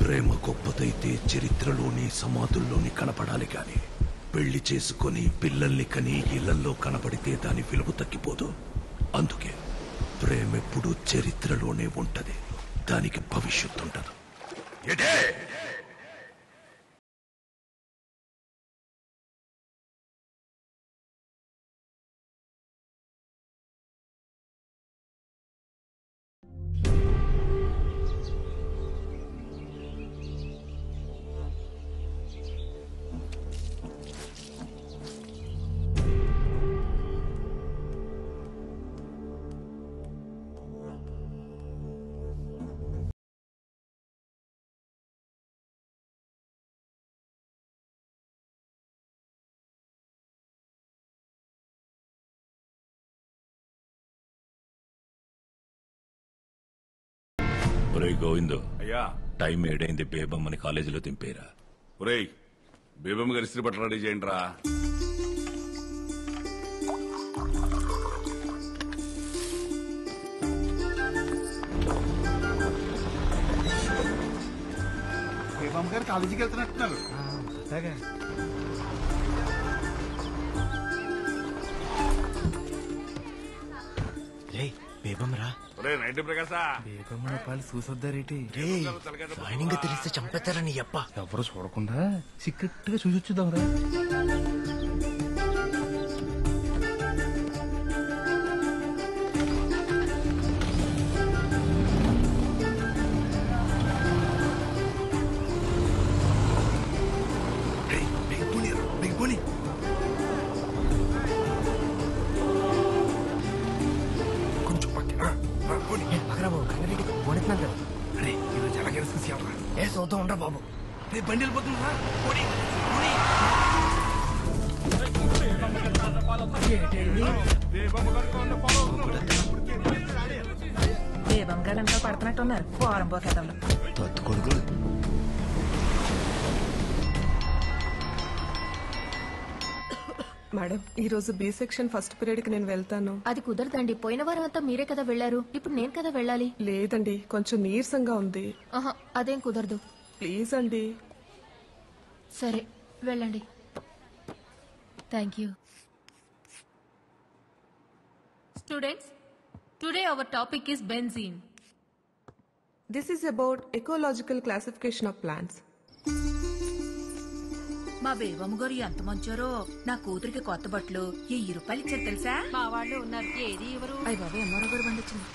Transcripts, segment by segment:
ప్రేమ గొప్పదైతే చరిత్రలోని సమాధుల్లోని కనపడాలి కాని పెళ్లి చేసుకుని పిల్లల్ని కని ఇళ్లల్లో కనపడితే దాని విలువ తగ్గిపోదు. అందుకే ప్రేమెప్పుడు చరిత్రలోనే ఉంటది, దానికి భవిష్యత్తు ఉండదు. గోవిందో అయ్యా, టైం ఏడైంది, బేబమ్మని కాలేజీలో దింపేరా. ఒరేయ్, బేబమ్మ గారి ఇస్త్రీ బట్టలు రెడీ చేయండి రా. బేబమ్మ గారు కాలేజీకి వెళ్తున్నట్టున్నారు. బేబమ్మరా నైన్టీ ప్రకాశా బేబమ్మ వాళ్ళు చూసొద్దారేటి? జాయినింగ్ తెలిస్తే చంపేస్తారని అప్ప. ఎవరు చూడకుండా సీక్రెట్ గా చూసొచ్చుదాంరా. చూద్దాం ఉండరా బాబు. బండి వెళ్ళిపోతుందా? బేబంగాడంతా పడుతున్నట్టున్నారు వారం పోకేదంలో. తత్తు కొడుకులు మేడం, ఈ రోజు బి సెక్షన్ ఫస్ట్ పీరియడ్ కి నేను వెళ్తాను. అది కుదరదండి, పోయిన వారం అంతా మీరే కదా వెళ్లారు, ఇప్పుడు నేను కదా వెళ్ళాలి. లేదండి, కొంచెం నీరసంగా ఉంది. ఆహా, అదేం కుదరదు. ప్లీజ్ అండి. సరే వెళ్ళండి. Thank you. Students, today our topic is benzene. This is about ecological classification of plants. మా బేబమ్మ గారు ఎంత మంచారో. నా కూతురికి కొత్త బట్టలు ₹1000 ఇచ్చారు తెలుసా? మా వాళ్ళు ఉన్నారు, ఏది ఎవరు? అయ్య బాబు, ఎమ్మరో కూడా పండించింది.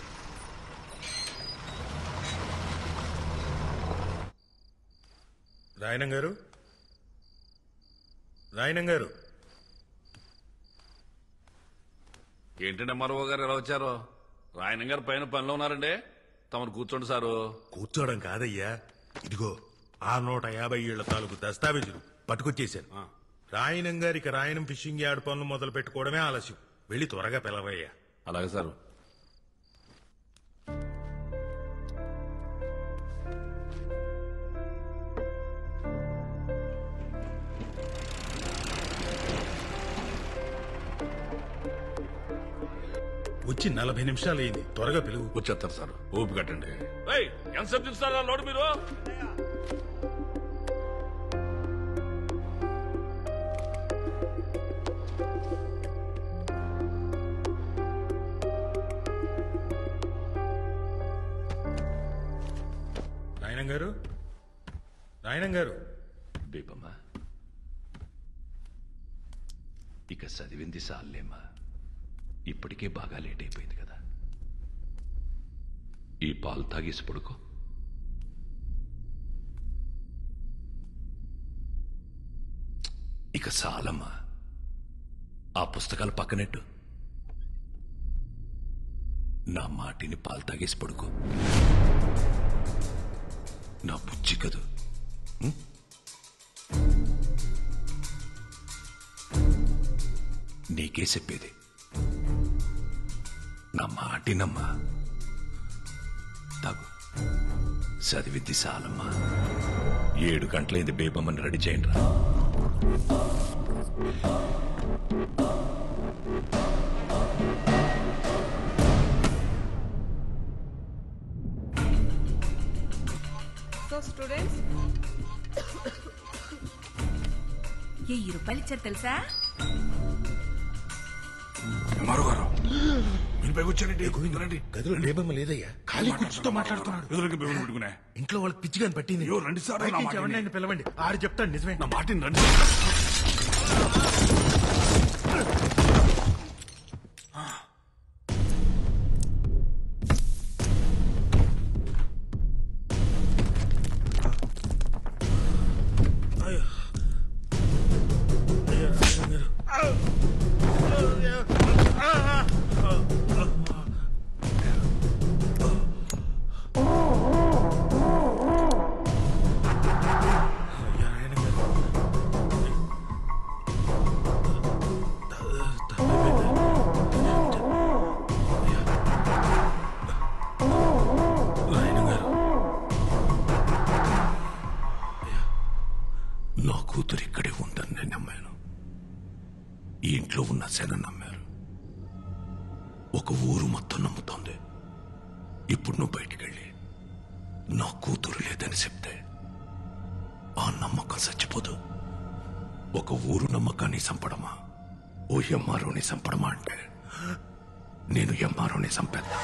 రాయనం గారు, రాయనం గారు. ఏంటంటే మరో గారు ఎలా వచ్చారో? రాయనం గారు పైన పనిలో ఉన్నారండి, తమరు కూర్చోండి సారు. కూర్చోవడం కాదయ్యా, ఇదిగో ఆ 150 ఏళ్ల తాలూకు దస్తావేజులు పట్టుకొచ్చేశాను. రాయనం గారికి రాయనం ఫిషింగ్ యార్డ్ పనులు మొదలు పెట్టుకోవడమే ఆలస్యం. వెళ్ళి త్వరగా పిలవయ్యా. అలాగే సారు. వచ్చి 40 నిమిషాలు అయింది, త్వరగా పిలువు. వచ్చేస్తారు సార్, ఊపి కట్టండి. ఎంతసేపు చూస్తారా లోడు మీరు? రాయనం గారు, రాయనం గారు. బేబమ్మ, ఇక చదివింది సాలేమ్మా, ఇప్పటికే బాగా లేట్ అయిపోయింది కదా. ఈ పాలు తాగేసి పడుకో. ఇక చాలమ్మా, ఆ పుస్తకాలు పక్కనెట్టు. నా మాటిని పాలు తాగేసి పడుకో. నా బుజ్జి కదూ. నీకే చెప్పేది, నా మాటినమ్మా. తాగు, చదివిద్ది చాలమ్మా. 7 గంటలైంది, బేబమ్మని రెడీ చేయండి రా. So students, ₹1000 ఇచ్చారు తెలుసా? ఎంఆర్ఓ గారు మీరు పైకి వచ్చారండి. రండి. గదిలో లేబమ్మ లేదయ్యా, ఖాళీ కూర్చుతో మాట్లాడుతున్నాడు. ఎదురుగా బియ్యం పెట్టుకునే. ఇంట్లో వాళ్ళకి పిచ్చిగా పట్టింది. అయ్యో, రండి సార్, బయట నా నుంచి మాట ఎవరినైనా విని. పిలవండి, ఆడు చెప్తాడు నిజమే. నా మాటిని రండి. నా కూతురు ఇక్కడే ఉందని నేను నమ్మాను. ఈ ఇంట్లో ఉన్న శన నమ్మారు. ఒక ఊరు మొత్తం నమ్ముతోంది. ఇప్పుడు నువ్వు బయటికెళ్ళి నా కూతురు లేదని చెప్తే ఆ నమ్మకం చచ్చిపోదు. ఒక ఊరు నమ్మకాన్ని చంపడమా, ఓ ఎంఆర్ఓని చంపడమా అంటే నేను ఎంఆర్ఓని చంపేద్దా.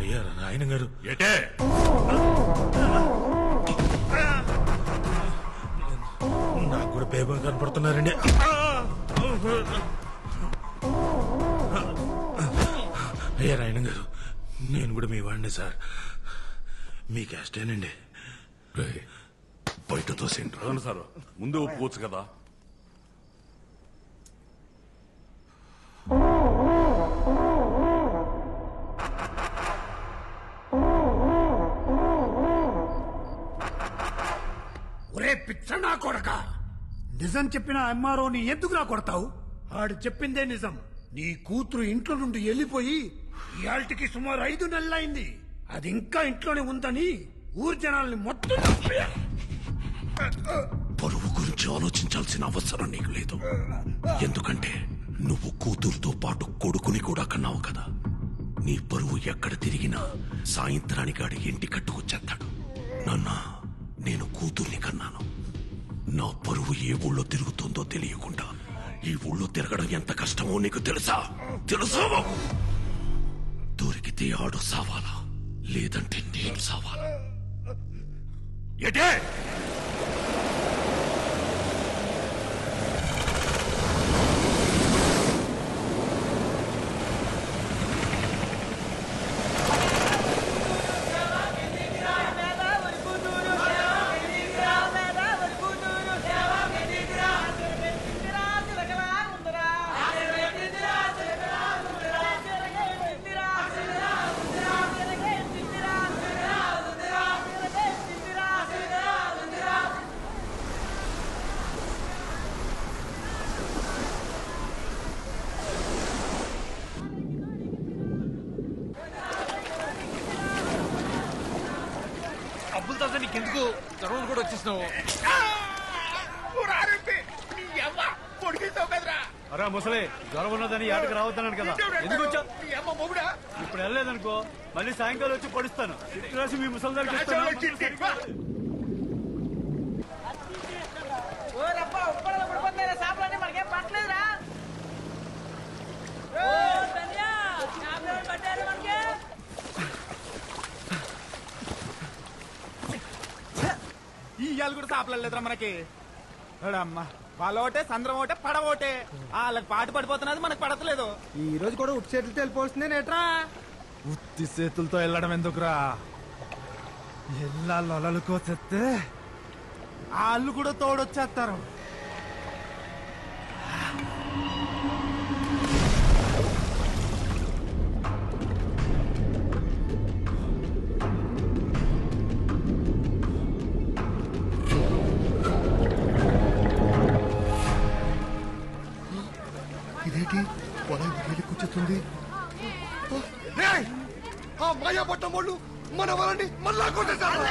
అయ్యా నాయన గారు, ఏటే నాకు కూడా పేపర్ కనపడుతున్నారండి. అయ్యా నాయన గారు, నేను కూడా మీ వాడిని సార్, మీ క్యాస్టేనండి. రేయ్, బయట తోసేంటి. అవును సార్, ముందే ఒప్పుకోవచ్చు కదా. ఒరే పిచ్చనా కొడక, నిజం చెప్పిన ఎంఆర్ఓని ఎందుకు నా కొడతావు? ఆడు చెప్పిందే నిజం. నీ కూతురు ఇంట్లో నుండి వెళ్ళిపోయి ఇయాల్టికి సుమారు 5 నెలలైంది. అది ఇంకా ఇంట్లోనే ఉందని ఊరు జనాల్ని మొత్తం పరువు గురించి ఆలోచించాల్సిన అవసరం నీకు లేదు. ఎందుకంటే నువ్వు కూతురుతో పాటు కొడుకుని కూడా కన్నావు కదా. నీ పరువు ఎక్కడ తిరిగినా సాయంత్రానికి ఆడి ఇంటి కట్టుకొచ్చేస్తాడు. నాన్న, నేను కూతుర్ని కన్నాను. నా పరువు ఏ ఊళ్ళో తిరుగుతుందో తెలియకుండా ఈ ఊళ్ళో తిరగడం ఎంత కష్టమో నీకు తెలుసా? తెలుసా? దొరికితే ఆడు సావాలా, లేదంటే నేను సావాలా. ఎటే అబ్బులతో నీకెందుకు గర్వం కూడా వచ్చేసినావు? అరే ముసలి, జ్వరం ఉన్నదని ఏడకి రావద్దన్నాను కదా, ఎందుకు వచ్చా? ఇప్పుడు వెళ్ళలేదనుకో మళ్ళీ సాయంకాలం వచ్చి పడుస్తాను. చిట్టు రాసి మీ ముసలి దగ్గర ఇయ్యాలు కూడా సాపలేదురా మనకి. అమ్మ వాళ్ళ ఒకటే, సంద్రం ఒకటే, పడవ ఒకటే. వాళ్ళకి పాటు పడిపోతున్నది, మనకు పడతలేదు. ఈ రోజు కూడా ఉట్టి చేతులతో వెళ్ళిపోవాల్సిందే నేట్రా. ఉత్తి చేతులతో వెళ్ళడం ఎందుకురా? ఎల్లాలొలలుకోతే వాళ్ళు కూడా తోడొచ్చేస్తారు. ఇదేంటి పొలం కూర్చుంది? ఆ మాయా పట్టం వాళ్ళు మన వాళ్ళని మళ్ళా కొట్టేశారు.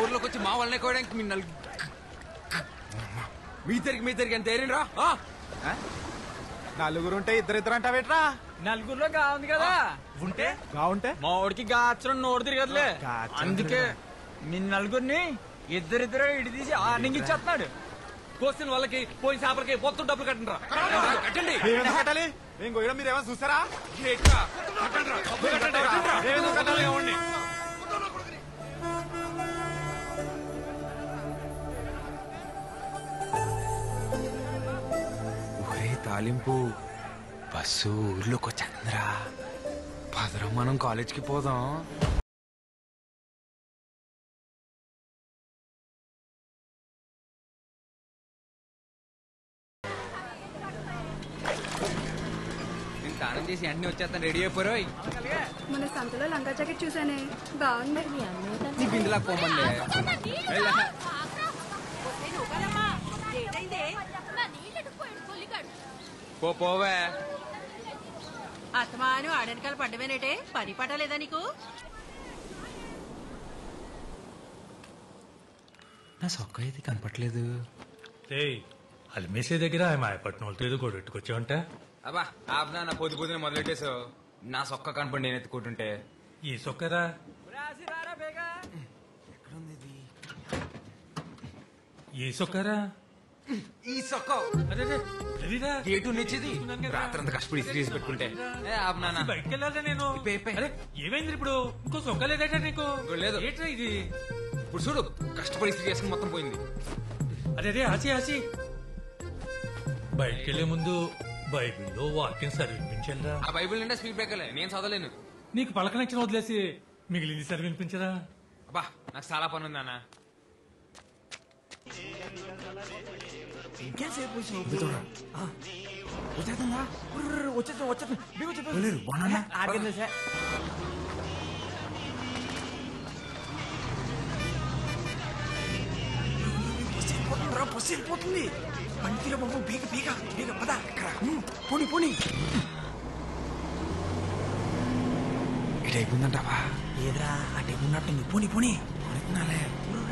ఊర్లోకి వచ్చి మా వాళ్ళని కోయడానికి మీ తిరిగి ఎంత ఏరినరా? నలుగురుంటే ఇద్దరిద్దరు అంటావేట్రా? నలుగురిలో గా ఉంది కదా. ఉంటే మా వాడికి గాచరం నోరు తిరగదులే. అందుకే మీ నలుగురిని ఇద్దరిద్దరు ఇడి తీసి ఆర్నింగ్ ఇచ్చేస్తున్నాడు. కోసిన వాళ్ళకి పోయిన చేపలకి మొత్తం డబ్బులు కట్టండి. కట్టాలి ఏం గోయడం మీరు ఏమైనా చూసారా? తాలింపు బస్సు ఊర్లోకి వచ్చేంద్రా. పదరం మనం కాలేజ్కి పోదాం. స్నానం చేసి వెంటనే వచ్చేస్తాను. రెడీ అయిపోరు. మన సంతలో లంగా జాకెట్ చూసానే, బాగుంది. నీ బిందులా పోమంది. పోవే. అత్తమాను ఆడనకాల పడ్డమేనేటే, పని పట్టలేదా నీకు? నా సొక్క అయితే కనపట్లేదు. అల్మేసే దగ్గర మాయపట్నం వాళ్ళతో ఏదో గొడెట్టుకొచ్చావంట. అబ్బా ఆపునా, నా పొద్దు పొద్దున మొదలెట్టేసావు. నా సొక్క కనపడి నేను ఎత్తుకుంటుంటే. ఈ సొక్కరా ఈ సొక్కరా ఈ సొక్క గేటు నిచ్చేది రాత్రి అంతా కష్టపడి తీసి పెట్టుకుంటే. బయటకు వెళ్ళాలా నేను? ఏమైంది ఇప్పుడు? ఇంకో సొక్క లేదట నీకు? లేదు. ఏంట్రా ఇది? ఇప్పుడు చూడు, కష్టపడి ఇస్త్రీ చేసుకుని మొత్తం పోయింది. అదే ఆసి ఆసి బయటకు వెళ్లే ముందు బైబిల్లో వాక్యం చదివించారా? ఆ బైబిల్ నిండా స్పీడ్ బ్రేకర్లే, నేను చదవలేను. నీకు పలకనచ్చిన వదిలేసి మిగిలింది చదివినిపించరా? అబ్బా నాకు చాలా పని ఉంది అన్న. పోతుంది పంటిలో బాబు. బీగ బీగ బీగ పద. పోనీ పోనీ. ఇటైపోయిందంటావా? ఏదిరా అటే ఉన్నట్టుంది. పోనీ పోనీ.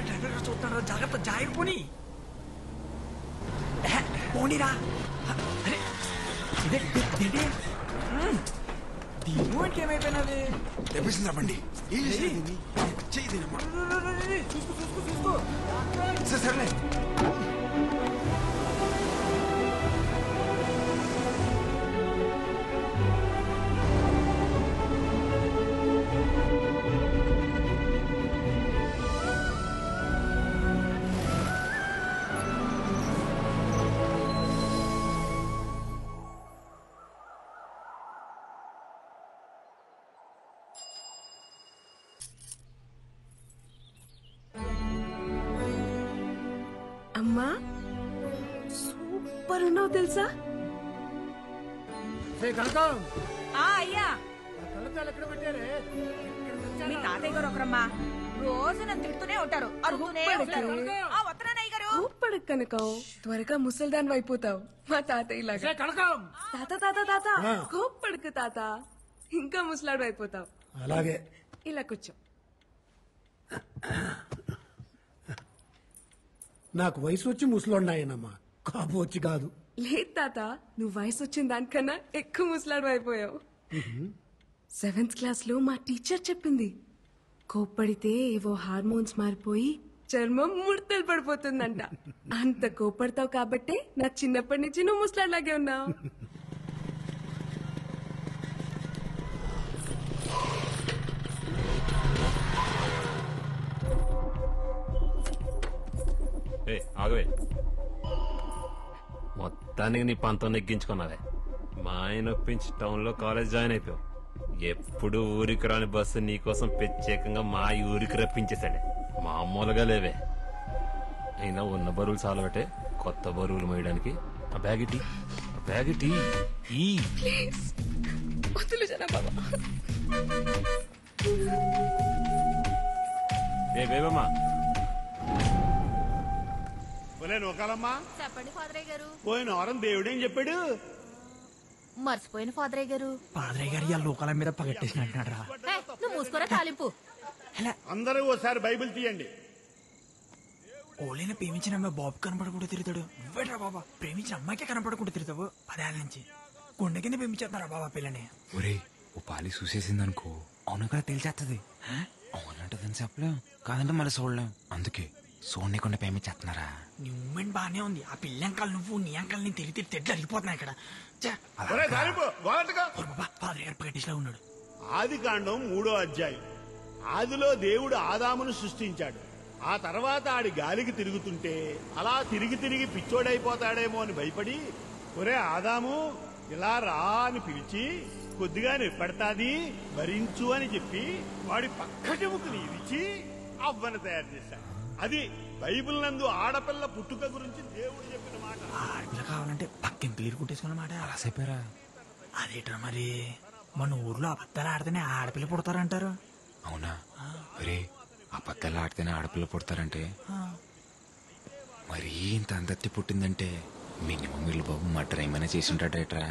డ్రైవర్ గారు చూస్తాడు, జాగ్రత్త. జాగ్రత్త పోనీ. పోనీరా. దీనికి ఏమైపోయినది? తెప్పిస్తుందా బండి? చూసుకో. సరేలే. అమ్మా సూపర్ ఉన్నావు తెలుసా? అయ్యా మీ తాతయ్య గారు ఒకరమ్మా రోజు నన్ను తిడుతూనే ఉంటారు, అరుగుతూనే ఉంటారు. వస్తున్నానయ్య గారు. ఊపడు కనకం, త్వరగా ముసల్దాన్ అయిపోతావు మా తాతయ్య లాగా. తాత తాత తాత కోప్పడుకు తాత, ఇంకా ముసలాడు అయిపోతావు. అలాగే ఇలా కూర్చో. నాకు వయసు వచ్చి ముసలోన్నాయనమ్మా, కాపు వచ్చి కాదు. లేదు తాత, నువ్వు వయసు వచ్చిన దానికన్నా ఎక్కువ ముసలాడు అయిపోయావు. 7th క్లాస్ లో మా టీచర్ చెప్పింది, కోప్పడితే ఏవో హార్మోన్స్ మారిపోయి చర్మం ముడతలు పడిపోతుందంట. అంత కోప్పడతావు కాబట్టే నా చిన్నప్పటి నుంచి నువ్వు ముసలాడిలాగే ఉన్నావు. ఆగవే, మొత్తానికి నీ పంతం నెగ్గించుకున్నావే. మా ఆయన ఒప్పించి టౌన్ లో కాలేజ్ జాయిన్ అయిపోయావు. ఎప్పుడు ఊరికి రాని బస్సు నీకోసం ప్రత్యేకంగా మా ఊరికి రప్పించేశాడే. మామూలుగా లేవే. అయినా ఉన్న బరువులు చాలబట్టే కొత్త బరువులు మోయడానికి. ఆ బ్యాగిటీ ఏ బేబమ్మా, నూకాలమ్మా చెప్పండి ఫాదరయ్య గారు. పోయిన వారం దేవుడేం చెప్పాడు? మర్చిపోయిన ఫాదరయ్య గారు. పాదరయ్య గారు ఇలా లోకాల మీద పగట్టేసిన అంటున్నాడు రా. నువ్వు మూసుకోరా తాలింపు. అందరూ ఓసారి బైబిల్ తీయండి. ఓలైనా ప్రేమించిన అమ్మాయి బాబు కనపడకుండా తిరుగుతాడు. నువ్వేట్రా బాబా ప్రేమించిన అమ్మాయికే కనపడకుండా తిరుగుతావు? 10 ఏళ్ళ నుంచి గుండె కింద ప్రేమించేస్తున్నారా బాబా పిల్లని? ఒరే ఓ పాలి చూసేసిందనుకో అవును కదా తెలిసేస్తుంది. అవునంటదని చెప్పలేం, కాదంటే మళ్ళీ చూడలేం. అందుకే చూడకుండా ప్రేమించేస్తున్నారా? నీ మూమెంట్ బానే ఉంది. ఆ పిల్ల అంకాలు నువ్వు నీ అంకాలు నేను తిరిగి తెడ్లు అరిగిపోతున్నాయి ఇక్కడ. పగటిలా ఉన్నాడు. ఆది కాండం 3వ అధ్యాయం. ఆదిలో దేవుడు ఆదామును సృష్టించాడు. ఆ తర్వాత ఆడి గాలికి తిరుగుతుంటే అలా తిరిగి తిరిగి పిచ్చోడైపోతాడేమో అని భయపడి, ఒరే ఆదాము ఇలా రా అని పిలిచి కొద్దిగా నిప్పడతాది భరించు అని చెప్పి వాడి పక్కటి ముక్కుని ఇరిచి అవ్వను తయారు చేశాడు. అది బైబిల్ నందు ఆడపిల్ల పుట్టుక గురించి దేవుడు చెప్పిన మాట. ఆడపిల్ల కావాలంటే పక్కన పేరు కుట్టేసుకున్నమాట. అలా చెప్పారా? అదేట్రా మరి మన ఊర్లో అబద్ధాలు ఆడితేనే ఆడపిల్ల పుడతారంటారు. అవునా? ఒరే అబద్ధాలు ఆడితేనే ఆడపిల్ల పుడతారంటే మరీ ఇంత అందత్తి పుట్టిందంటే మినిమం వీళ్ళు బాబు మటర్ ఏమైనా చేసి ఉంటాడేట్రా?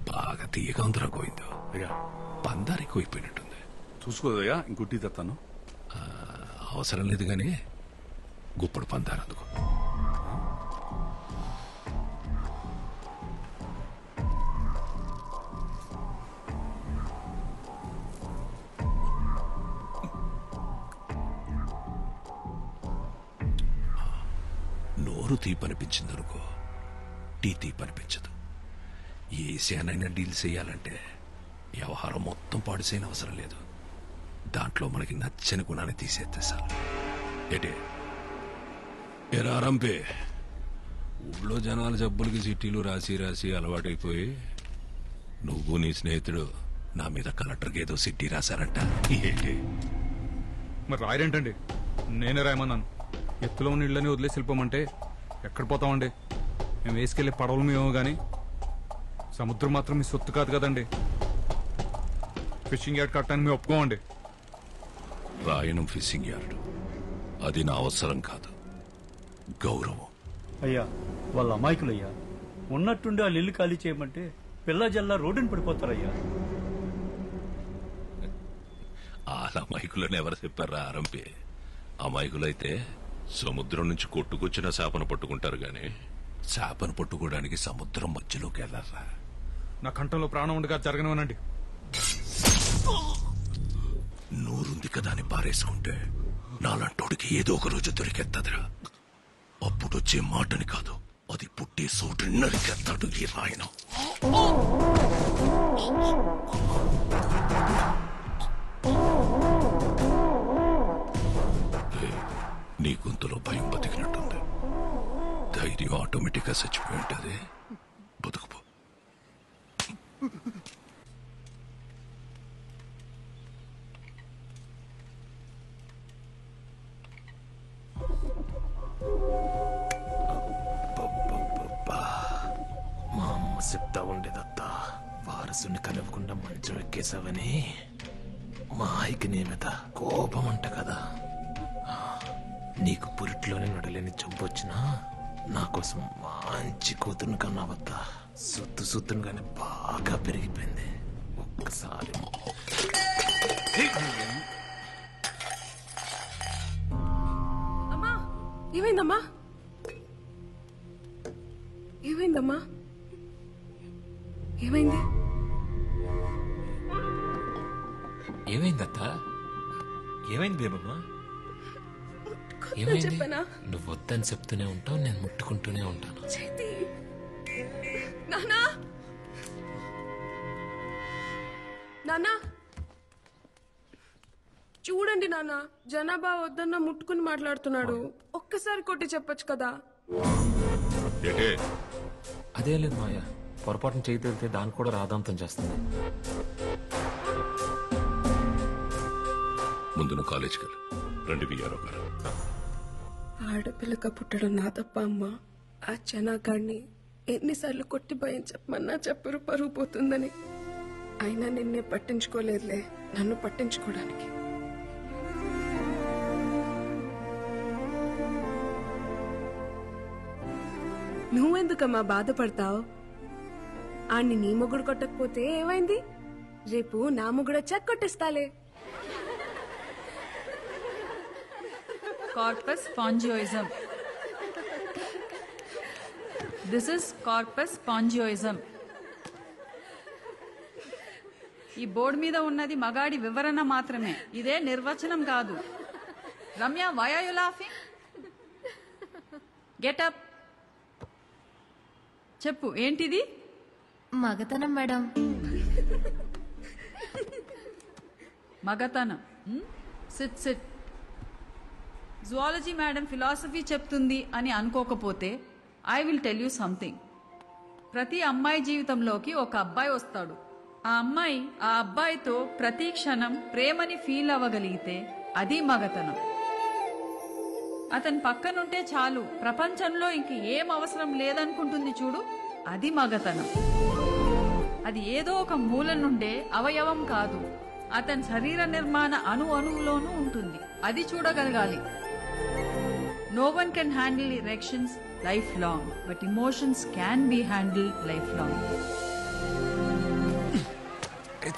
బాగా తీయగా ఉందిరా గోవిందో. పందారు ఎక్కువైపోయినట్టుంది. చూసుకోదయ్యా ఇంకొట్టి తెస్తాను. అవసరం లేదు గాని గుప్పుడు పందారు అందుకో. నోరు తీపనిపించిందనుకో టీ తీపనిపించదు. ఏ శానైనా డీల్ చేయాలంటే వ్యవహారం మొత్తం పాడు చేయని అవసరం లేదు. దాంట్లో మనకి నచ్చని గుణాన్ని తీసేస్తే చాలు. ఏటే ఎరా రంపే, ఊళ్ళో జనాల జబ్బులకి చిట్టీలు రాసి రాసి అలవాటైపోయి నువ్వు నీ స్నేహితుడు నా మీద కలెక్టర్కి ఏదో సిట్టి రాశారంట. ఏంటి మరి రాయరేంటండి? నేనే రాయమన్నాను. ఎత్తులో ఉన్న ఇళ్ళని వదిలేసి వెళ్ళిపోమంటే ఎక్కడ పోతామండి? మేము వేసుకెళ్లే పడవలు మేమో గాని సముద్రం మాత్రం మీ సొత్తు కాదు కదండి. ఫిషింగ్ యార్డ్ కట్టడానికి మేము ఒప్పుకోమండి. రాయనం ఫిషింగ్ యార్డ్ అది నా అవసరం కాదు, గౌరవం. అయ్యా వాళ్ళ అమాయకులయ్యా. ఉన్నట్టుండి వాళ్ళు ఇల్లు ఖాళీ చేయమంటే పిల్ల జల్లా రోడ్డుని పడిపోతారయ్యా. వాళ్ళ అమాయకులని ఎవరు చెప్పారా ఆరంపే? అమాయకులైతే సముద్రం నుంచి కొట్టుకొచ్చిన చేపను పట్టుకుంటారు గాని చేపను పట్టుకోవడానికి సముద్రం మధ్యలోకి వెళ్ళారా? నా కంఠంలో ప్రాణం ఉండగా జరగనివ్వనండి. నోరుంది కదా అని పారేసుకుంటే నాలంటోడికి ఏదో ఒక రోజు దొరికెత్తదిరా. అప్పుడు వచ్చే మాటని కాదు, అది పుట్టే చోటు నరికెత్తాడు ఈ రాయనం. నీ గొంతులో భయం బతికినట్టుంది. ధైర్యం ఆటోమేటిక్ గా చచ్చిపోయి ఉంటుంది. బతుకుపో. మా అమ్మ చెప్తా ఉండేదత్తా, వారసుని కలవకుండా మంచం ఎక్కేసావని. మా ఆయికి నీ మీద కోపం అంట కదా. నీకు పురిట్లోనే నడలేని జబ్బొచ్చినా నా కోసం మంచి కూతురుని కన్నావద్దా. సుత్తును గానీ బాగా పెరిగిపోయింది. ఒక్కసారి అమ్మా ఏమైందమ్మా? ఏమైందమ్మా? ఏమైంది? ఏమైందత్తా? ఏమైంది బేబమ్మా? ఏమైంది? చెప్పనా? నువ్వు వద్దని చెప్తూనే ఉంటావు, నేను ముట్టుకుంటూనే ఉంటాను. చేతి నానా నానా చూడండి నాన్న, జనాభా వద్దన్న ముట్టుకుని మాట్లాడుతున్నాడు. ఒక్కసారి కొట్టి చెప్పొచ్చు కదా. అదే లేదు మాయ, పొరపాటున చేతి వెళ్తే దాన్ని కూడా రాదాంతం చేస్తుంది. ముందు నువ్వు కాలేజ్కి వెళ్ళు. రండి విఆర్ఓ గారు. ఆడపిల్లగా పుట్టడం నా తప్ప అమ్మా. ఆ చెనాగాడిని ఎన్నిసార్లు కొట్టి భయం చెప్పమన్నా చెప్పరు పరుగు పోతుందని. అయినా నిన్నే పట్టించుకోలేదులే, నన్ను పట్టించుకోవడానికి. నువ్వెందుకమ్మా బాధపడతావు? ఆణ్ణి నీ మొగుడు కొట్టకపోతే ఏమైంది? రేపు నా మొగుడు వచ్చాక కొట్టేస్తాలే. Corpus spongiosum. This is corpus spongiosum. ఈ బోర్డు మీద ఉన్నది మగాడి వివరణ మాత్రమే, ఇదే నిర్వచనం కాదు. Ramya, why are you laughing? Get up. చెప్పు, ఏంటిది? మగతనం మేడం. మగతనం. SIT SIT. Zoology madam philosophy చెప్తుంది అని అనుకోకపోతే I will tell you something. ప్రతి అమ్మాయి జీవితంలోకి ఒక అబ్బాయి వస్తాడు. ఆ అమ్మాయి ఆ అబ్బాయితో ప్రతి క్షణం ప్రేమని ఫీల్ అవ్వగలిగితే అది మగతనం. అతని పక్కనుంటే చాలు, ప్రపంచంలో ఇంక ఏం అవసరం లేదనుకుంటుంది చూడు, అది మగతనం. అది ఏదో ఒక మూల నుండే అవయవం కాదు, అతని శరీర నిర్మాణ అణువులోనూ ఉంటుంది. అది చూడగలగాలి. No one can handle erections lifelong, but emotions can be handled lifelong.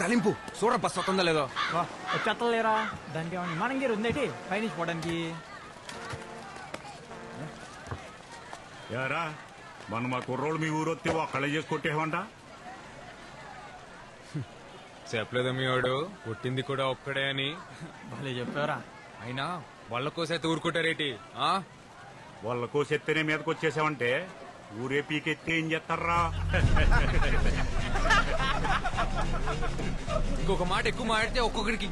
తలింపు చూడ బస్ వస్తుందా లేదో వచ్చేస్తలేరా? దానికి ఏమన్నా మనం గేరు ఉందేటి పైన పోవడానికి? యారా మన మా కుర్రోళ్ళు మీ ఊరొత్తి ఒక్కళ్ళే చేసి కొట్టేవంట. చెప్పలేదా మీ వాడు కొట్టింది కూడా ఒక్కడే అని? భలే చెప్పారా. అయినా వాళ్ళ కోసైతే ఊరుకుంటారేటి? వాళ్ళ కోసెత్తేనే మీదకి వచ్చేసావంటే ఊరే పీకెత్తే ఏం చేస్తారా? ఇంకొక మాట ఎక్కువ మాడితే ఒక్కొక్కడికి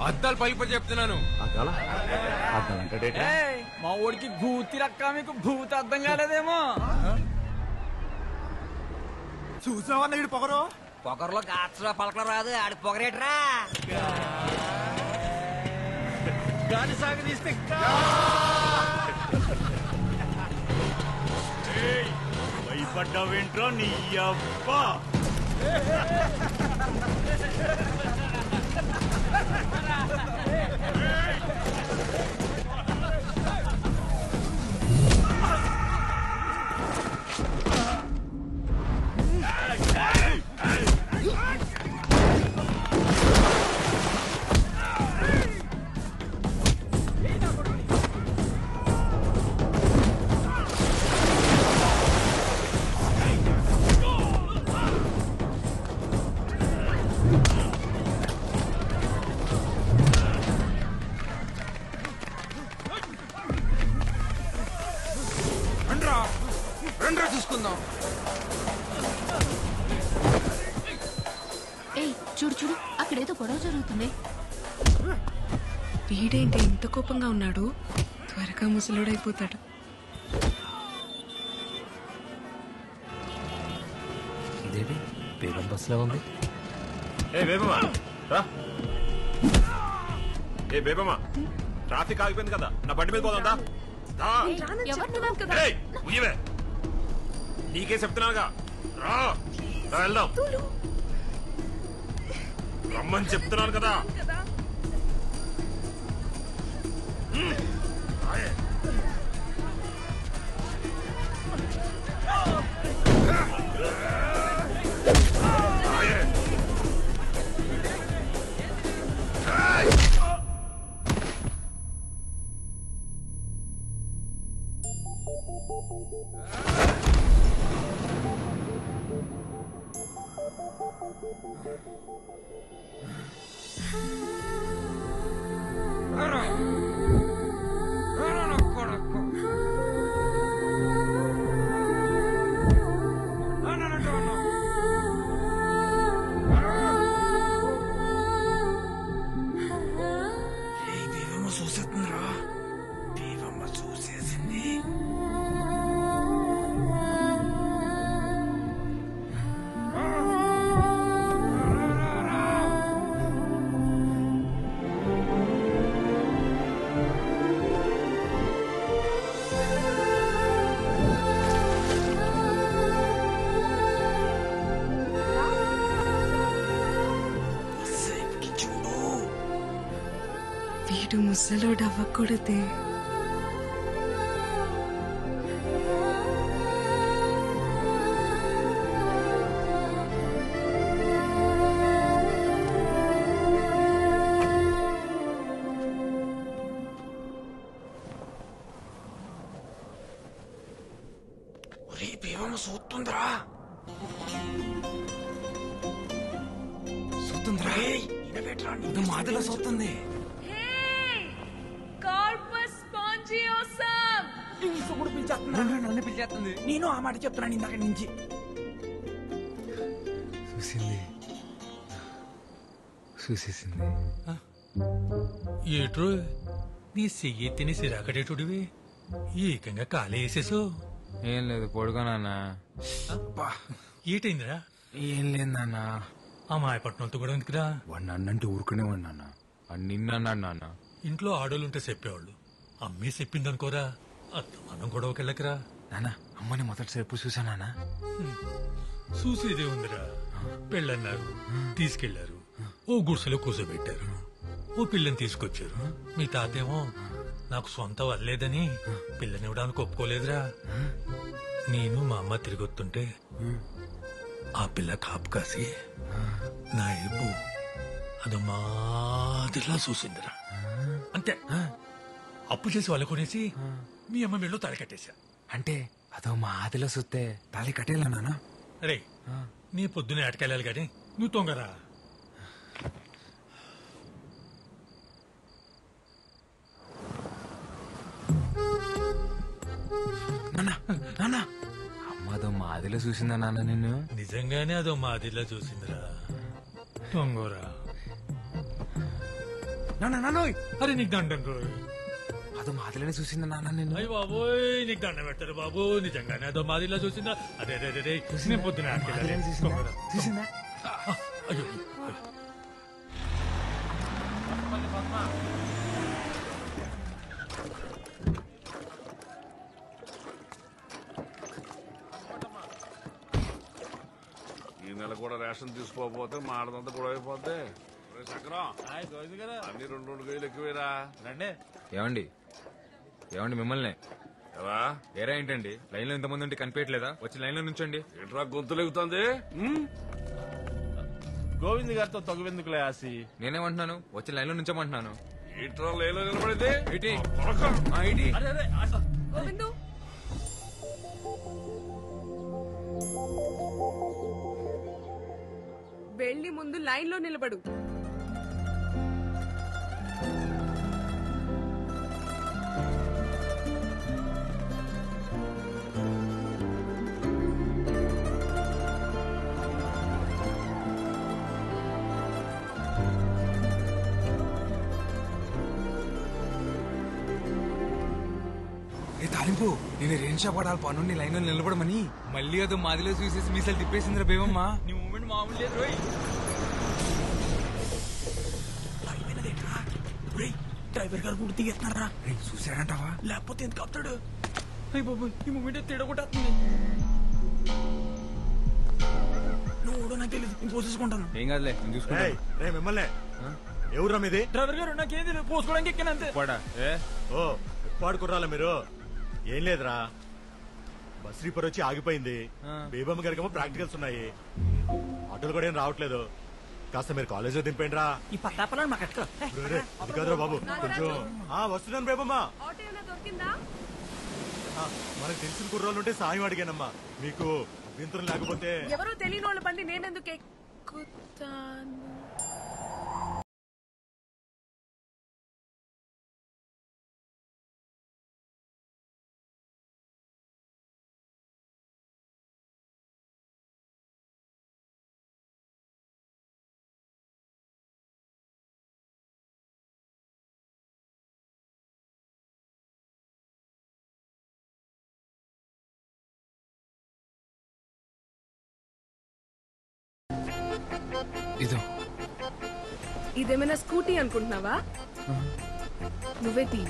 అద్దాలు పలిపడి చెప్తున్నాను. మా ఊడికి భూతి రక్క, మీకు భూతి అర్థం కాలేదేమో. చూసావన్న వీడు పొగరు. పొగరులో గాచరా పలకలు రాదు, ఆడి పొగరేట్రా. గాలి సాగదీస్తే భయపడ్డావేంట్రా నీ అబ్బా? చూసుకుందాం. ఏయ్ చూడు చూడు, అక్కడేదో గొడవ జరుగుతుంది. వీడేంటి ఇంత కోపంగా ఉన్నాడు? త్వరగా ముసలుడైపోతాడు. ఇదేంటి బేగం బస్సులో ఉంది? ఏ బేబమ్మా రా. ఏ బేబమ్మా, ట్రాఫిక్ ఆగిపోయింది కదా, నా బండి మీద పోదా? నీకే చెప్తున్నాగా, రా వెళ్దాం. రమ్మని చెప్తున్నాను కదా. వీడు ముసలోడు అవ్వకూడదే. చూస్తుందిరా చూస్తుందిరా మాదిలో చూస్తుంది. నన్ను పిలిచేస్తుంది. నేను ఆ మాట చెప్తున్నాను ఇందాక నుంచి. చూసేసింది. ఏట్రో నీ చెయ్యి తిని సిరాకటేటుడివి ఏకంగా కాలే వేసేసు. ఏం లేదు పొడుగా నాన్న. ఏటైందిరా? ఏం లేదు నాన్న. ఆ మాయపట్నంతో కూడా ఎందుకురా? వాడు నన్నంటే ఊరుకునేవాడు నాన్న. వాడు నిన్నన్నాడు నాన్న. ఇంట్లో ఆడోళ్ళుంటే చెప్పేవాళ్ళు. అమ్మే చెప్పిందనుకోరా, అత్తమానం గొడవకెళ్ళకరా. నాన్న అమ్మని మొదటిసేపు చూసా నాన్న. చూసేదే ఉందిరా. పెళ్ళన్నారు, తీసుకెళ్లారు, ఓ గుడిసెలో కూర్చోబెట్టారు, ఓ పిల్లని తీసుకొచ్చారు. మీ తాతేమో నాకు సొంత వల్లేదని పిల్లనివ్వడానికి ఒప్పుకోలేదురా. నేను మా అమ్మ తిరిగొస్తుంటే ఆ పిల్ల కాపు కాసి నా ఏపు అది మాదిరిలా చూసిందిరా. అంతే, అప్పు చేసి వాళ్ళ కొనేసి మీ అమ్మ మెళ్ళో తాళి కట్టేశా. అంటే అదో మా ఆదిలో చూస్తే తాళి కట్టేలా నాన్న. రే, నీ పొద్దునే అటకెళ్ళాలి గాని నువ్వు తొంగరా. అదో మాదిలో చూసిందా నాన్న నిన్ను? నిజంగానే అదో మాదిరిలా చూసిందిరా. తొంగోరా. అరే నీకు దండం రోయ్. అదో మాదిలోనే చూసిందా నాన్న నిన్ను? అయ్యి బాబోయ్, నీకు దండం పెడతారు బాబు. నిజంగానే అదో మాదిరిలా చూసిందా? అదే అదే అదే నేను పొద్దున చూసిందా? అయ్యో ఈ నెల కూడా రేషన్ తీసుకోకపోతే మాడదంతా కూడా అయిపోద్ది. చక్రం అన్ని 2 కేజీలు ఎక్కువేరా. రండి. ఏమండి ఏమండి మిమ్మల్ని ఎలా ఏరా ఏంటండి లైన్ లో ఇంతమంది ఉంటే కనిపించట్లేదా? వచ్చి లైన్ లో నుంచండి. ఏంట్రా గొంతులు ఎగుతుంది? గోవింద్ గారితో తగువెందుకులే ఆసి. నేనేమంటున్నాను, వచ్చి లైన్ లో నుంచోమంటున్నాను. ఏంట్రా లైన్లో నిలబడింది? వెళ్ళి ముందు లైన్ లో నిలబడు. తాలింపు నేను రేణు షాప్ పడాలి పన్ను లైన్ లో నిలబడమని. మళ్ళీ అదో మాదిలో చూసేసి మీసాలు తిప్పేసిందిరా బేవమ్మా. నీ మూమెంట్ మామూలు లేదు రోయ్. డ్రైవర్ గారు కూడా దిగేస్తున్నారా? చూసారంటావా? లేకపోతే ఎందుకు ఆపుతాడు? అయ్యి బాబు, ఈ మూమెంట్ తిడగొట్టేస్తుంది. నువ్వు నాకు తెలియదు, నేను పోసేసుకుంటాను. ఏం కాదులే, నేను చూసుకుంటా. మిమ్మల్ని ఎవరు మీది? డ్రైవర్ గారు నాకేం తెలియదు, పోసుకోవడానికి ఎక్కానంతే. ఓ ఎప్పాడు కుర్రాలా మీరు? ఏం లేదురా, బస్ రీపర్ వచ్చి ఆగిపోయింది. బేబమ్మ గారికేమో ప్రాక్టికల్స్ ఉన్నాయి. ఆటోలు కూడా ఏం రావట్లేదు. కాస్త మీరు కాలేజీలో దింపండి రా. ఈ పట్టాపలాన్ని మాకు ఎక్క. అది కాదురా బాబు, కొంచెం వస్తున్నాను బేబమ్మ. మనకు తెలిసిన కుర్రాళ్ళు ఉంటే సాయం అడిగానమ్మా. మీకు అభ్యంతరం లేకపోతే. ఎవరో తెలియని వాళ్ళ బండి నేనెందుకు ఎక్కుతాను? ఇదో ఇదేమైనా స్కూటీ అనుకుంటున్నావా? నువ్వే తీ.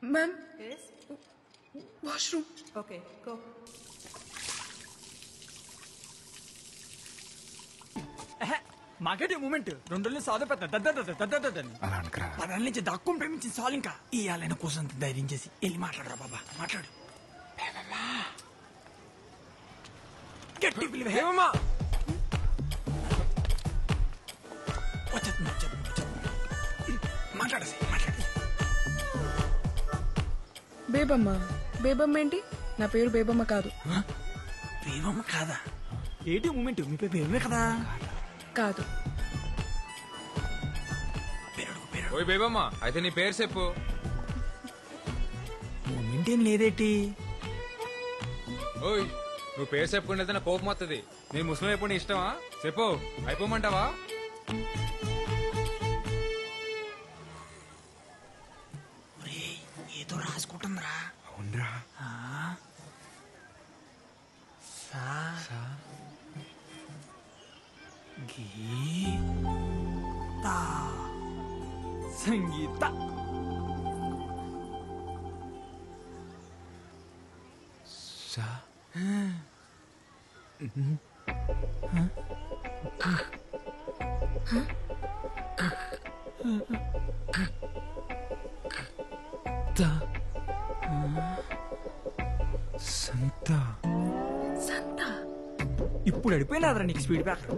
Ma'am washroom. Okay go. మాకేటి మూమెంట్ 2 రోజులు సాధ పెద్దని అలా అనకరా. 10 ఏళ్ళ నుంచి దాక్కుని ప్రేమించిన సాల్ ఇంకా ఇయ్యాలైనా కోసం ధైర్యం చేసి వెళ్ళి మాట్లాడరా బాబా మాట్లాడు. గట్టి పిలివే మాట్లాడసి మాట్లాడి. బేబమ్మ. బేబమ్మ ఏంటి? నా పేరు బేబమ్మ కాదు. బేబమ్మ కాదా? ఏంటి మూమెంట్? మీ పేరు బేబమే కదా? కాదు. ఓయ్ బేబమ్మ, అయితే నీ పేరు చెప్పు. మూమెంట్ ఏం లేదేటి? ఓయ్ నువ్వు పేరు చెప్పుకుంటే నా కోపం వస్తుంది. నేను ముస్లిం అయిపోయి ఇష్టమా? చెప్పు, అయిపోమంటావా? ఏదో రాసుకుంటుందిరా. అవునరా. సంగీత. సంత. ఇప్పుడు అడిపోయినాదరా నీకు స్పీడ్ బ్రేకర్.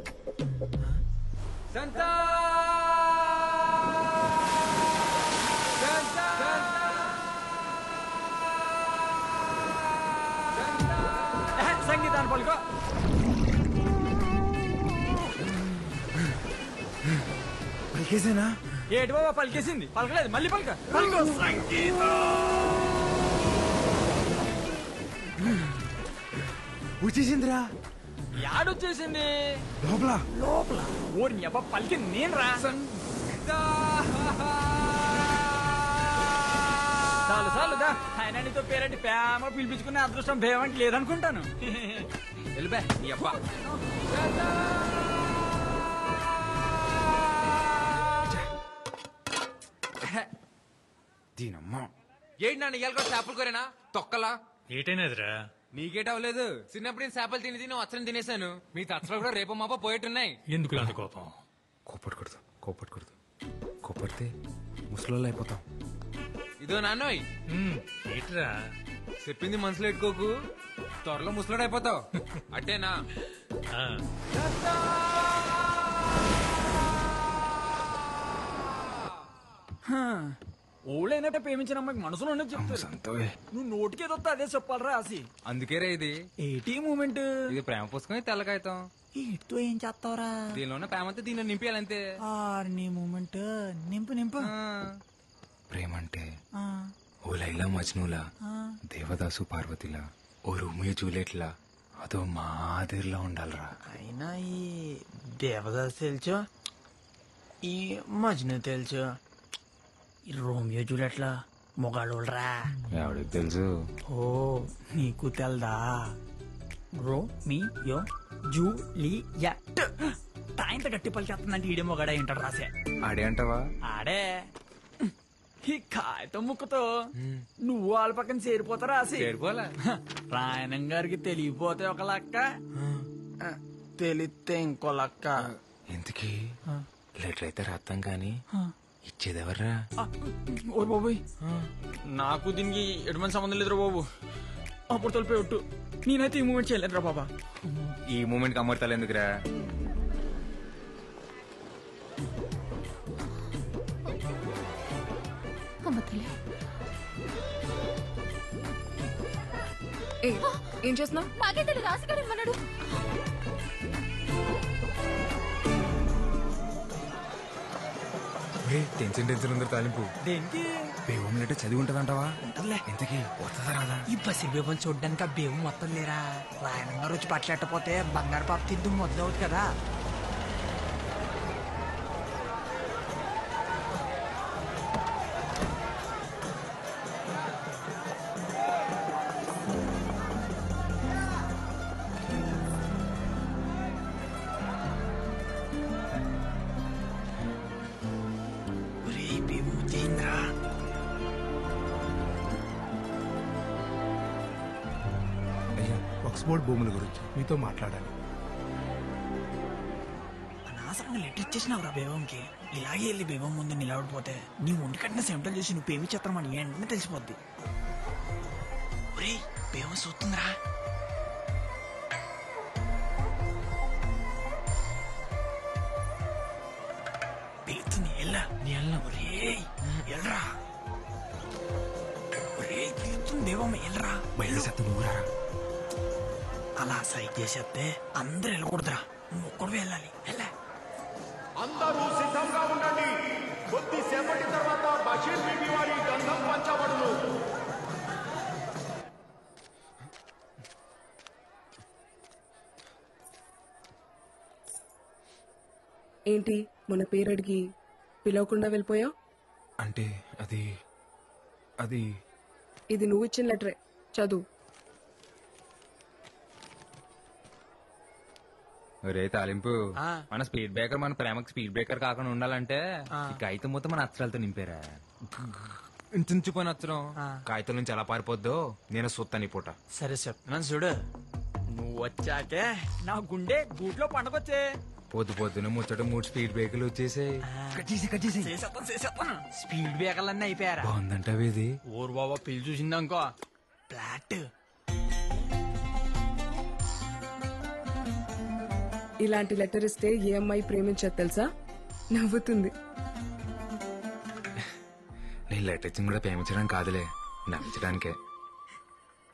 సంగీతాన్ని పలుకో. పలికేసేనా? ఏటి బాబా పలికేసింది? పలకలేదు, మళ్ళీ పలక. పలుకో. వచ్చేసిందిరా. యాడొచ్చేసింది? లోపల లోపల. ఓరి అబ్బా పలికింది నేను రా. చాలు చాలు దా. ఆయన నీతో పేరంటి ప్రేమ పిలిపించుకునే అదృష్టం భేమంటి లేదనుకుంటాను. వెళ్ళిపే నీ అబ్బా. దీనమ్మా. ఏంటి నాన్న ఇవాళ కూడా చేపలు కోరేనా? తొక్కలా ఏటైనదిరా? నీకేట అవ్వలేదు. చిన్నప్పుడు నేను చేపలు తిని వచ్చరం తినేశాను. మీ తచ్చలు కూడా రేపు మాప పోయేట్టున్నాయి. ఎందుకు అంత కోపం? కోపడకూడదు. కోపడితే ముసలోళ్ళు అయిపోతాం. ఇదో నాన్నోయ్. ఏట్రా చెప్పింది మనసులో పెట్టుకోకు, త్వరలో ముసలోడు అయిపోతావు. అట్టేనా? ఓళ్ళైనట్టే ప్రేమించిన అమ్మాయికి మనసులో ఉన్నది చెప్తారు. నువ్వు నోటికేదో అదే చెప్పాలరా ఆసి. అందుకే రా ఇది. ఏటీ మూమెంట్? ఇది ప్రేమ పుస్తకం, తెల్ల కాగితం. ఇటుతో ఏం చేస్తావరా? దీనిలోనే ప్రేమంతా దీనిలో నింపేయాలంతే. నీ మూమెంట్ నింపు. ప్రేమ అంటే ఓ లైలా మజ్నూలా, దేవదాసు పార్వతిలా, ఓ రోమియో జూలియట్లా, అదో మాదిరిలా ఉండాలరా. అయినా ఈ దేవదాస్ తెలుసు, ఈ మజ్ను తెలుసు, ఈ రోమియో జూలియట్లా మొగాళ్ళరా. ఎవడికి తెలుసు? ఓ నీకు తెల్దా? Romeo Juliet. తాయింత గట్టి పలికేస్తుందంటే ఈడే మొగాడే ఏంటాడు రాసే. ఆడే అంటావా? ఆడే. ఈ కాగితం ముక్కతో నువ్వు వాళ్ళ పక్కన చేరిపోతారా రాసి. రాయణం గారికి తెలియపోతే ఒక లక్క, తెలిస్తే ఇంకో లక్క. ఇంతకీ లెటర్ అయితే రాస్తాం కానీ ఇచ్చేదెవర్రా? ఓ బాబోయ్, నాకు దీనికి ఎటువంటి సంబంధం లేదురా బాబు. అప్పుడు తొలిపోయి ఒట్టు. నేనైతే ఈ మూమెంట్ చేయలేదురా బాబా. ఈ మూమెంట్ కి అమర్తాలు ఎందుకురా? ఏం చేస్తున్నావు? మాకే తెలియదు, రాసిగారు ఇమ్మన్నాడు. టెన్షన్ ఉందరు తాలింపు. దేనికి? బేవం లెటర్ చదివి ఉంటదంటావా? ఇంతకీ వస్తుందా రాదా? ఈ బసి బేవం చూడ్డానికి ఆ బేవం మొత్తం లేరా. రాయణం గారు వచ్చి పట్లెట్టపోతే బంగారు పాప తిద్దు మొదలవుతుంది కదా. వక్స్ బోర్డ్ భూముల గురించి మీతో మాట్లాడాలి. అనవసరంగా లెటర్ ఇచ్చేసినావురా బేబంకి. ఇలాగే వెళ్ళి బేబం ముందు నిలబడిపోతే నీ ఒంటి కట్టిన సెంటల్ చేసి నువ్వు పేమి చేస్తామని వెంటనే తెలిసిపోద్ది. ఒరే బేబం చూస్తుందిరా. పిలుస్తుంది ఎల్లా నీ ఎల్లా. ఒరే ఎల్రా. ఒరే పిలుస్తుంది బేబమ్మ ఎల్రా. బయలుదేరి నువ్వురా. అలా సైట్ చేసేస్తే అందరు వెళ్ళకూడదురా, నువ్వు ఒక్కడు వెళ్ళాలి. వెళ్ళా. అందరూ సిద్ధంగా ఉండండి. కొద్దిసేపటి తర్వాత బషీర్ బీబీ వారి గంధం పంచబడును. ఏంటి మన పేరడికి పిలవకుండా వెళ్ళిపోయావు? అంటే అది ఇది నువ్వు ఇచ్చిన లెటరే, చదువు. ఒరే తాలింపు, మన స్పీడ్ బ్రేకర్ మన ప్రేమకు స్పీడ్ బ్రేకర్ కాకుండా ఉండాలంటే ఈ కాగితం మొత్తం మన అక్షరాలతో నింపారా. ఇంచుపోయిన అక్షరం కాగితం నుంచి ఎలా పారిపోద్దో నేను చూస్తాను ఈ పూట. సరే చెప్తున్నాను చూడు. నువ్వు వచ్చాకే నా గుండె గూట్లో పండగొచ్చే. పొద్దున ముచ్చట 3 స్పీడ్ బ్రేకర్లు వచ్చేసాయి. స్పీడ్ బ్రేకర్లన్నీ అయిపోయారా. బాగుందంట ఇది. ఊరు బాబా పిల్లి చూసిందనుకో ఫ్లాట్. ఇలాంటి లెటర్ ఇస్తే ఏ అమ్మాయి ప్రేమించదు తెలుసా? నవ్వుతుంది. నేను లెటర్ ఇచ్చింది కూడా ప్రేమించడానికి కాదులే, నవ్వించడానికే.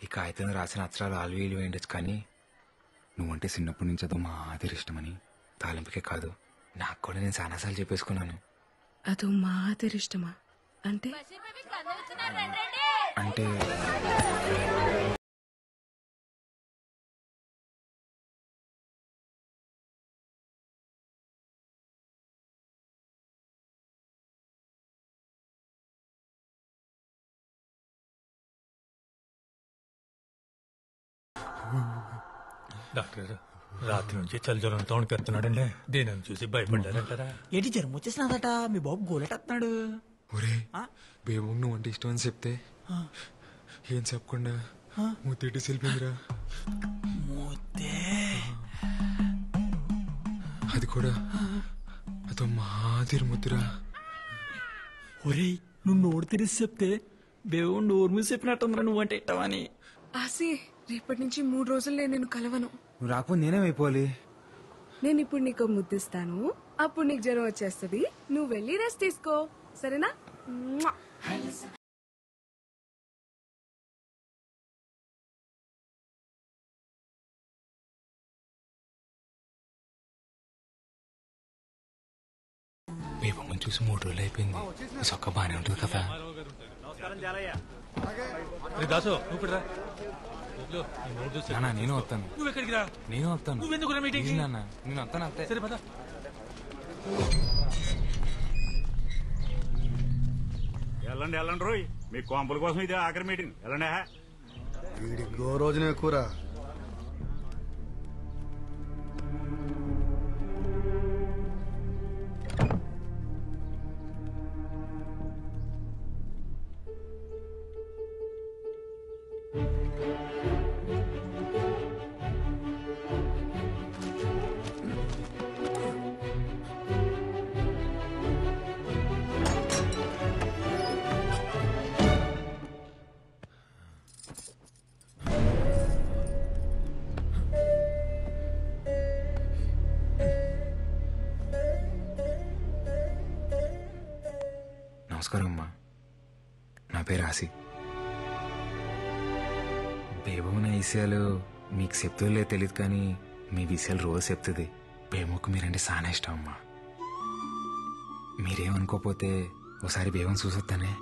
ఈ కాగితం రాసిన అక్షరాలు ఆల్వీలు వేయండొచ్చు, కానీ నువ్వంటే చిన్నప్పటి నుంచి అదో మాదిరి ఇష్టమని తాలింపుకే కాదు నాకు కూడా నేను చాలాసార్లు చెప్పేసుకున్నాను. అదో మాదిరి ఇష్టమా అంటే? అంటే డాక్టర్ రాత్రి నుంచి చలిజ్వరంతో వణికెత్తున్నాడండి. దీనిని చూసి భయపడ్డారంటారా? ఏంటి జ్వరం వచ్చేసినదట, మీ బాబు గోలెట్టేస్తున్నాడు. ఒరే బేబు నువ్వు అంటే ఇష్టం అని చెప్తే ఏం చెప్పకుండా మూతేటి సెల్పిందిరా. అది కూడా అదో మాదిరి ముద్దురా. ఒరే నువ్వు నోరు తెరిసి చెప్తే బేబు నోరు మీద చెప్పినట్టుందిరా నువ్వంటే ఇట్టవని. ఆసి రేపటి నుంచి 3 రోజులు నేను కలవను. నువ్వు రాకపోతే నేనేమైపోవాలి? నేను ఇప్పుడు నీకు ముద్దిస్తాను, అప్పుడు నీకు జ్వరం వచ్చేస్తుంది. నువ్వు వెళ్ళి రెస్ట్ తీసుకో, సరేనా? బేబమ్మని చూసి 3 రోజులు అయిపోయింది. సొక్క బానే ఉంటుంది కదా. దాసు నువ్వు నాన్న నేను వస్తాను. నువ్వు ఎక్కడికి రా. నేను వస్తాను. నువ్వెందుకు మీటింగ్? నాన్న నేను వస్తాను అంతే. సరే పద. వెళ్ళండి రోయ్, మీ కాంపుల కోసం ఇది ఆఖరి మీటింగ్. వెళ్ళండి. వీడికి రోజునే కూర. నమస్కారం అమ్మా, నా పేరు ఆసి. బేబమ్మ విషయాలు మీకు చెప్తుందో తెలియదు, కానీ మీ విషయాలు రోజు చెప్తుంది. బేబమ్మకు మీరంటే చాలా ఇష్టం అమ్మా. మీరేమనుకోపోతే ఒకసారి బేబం చూసొస్తానే.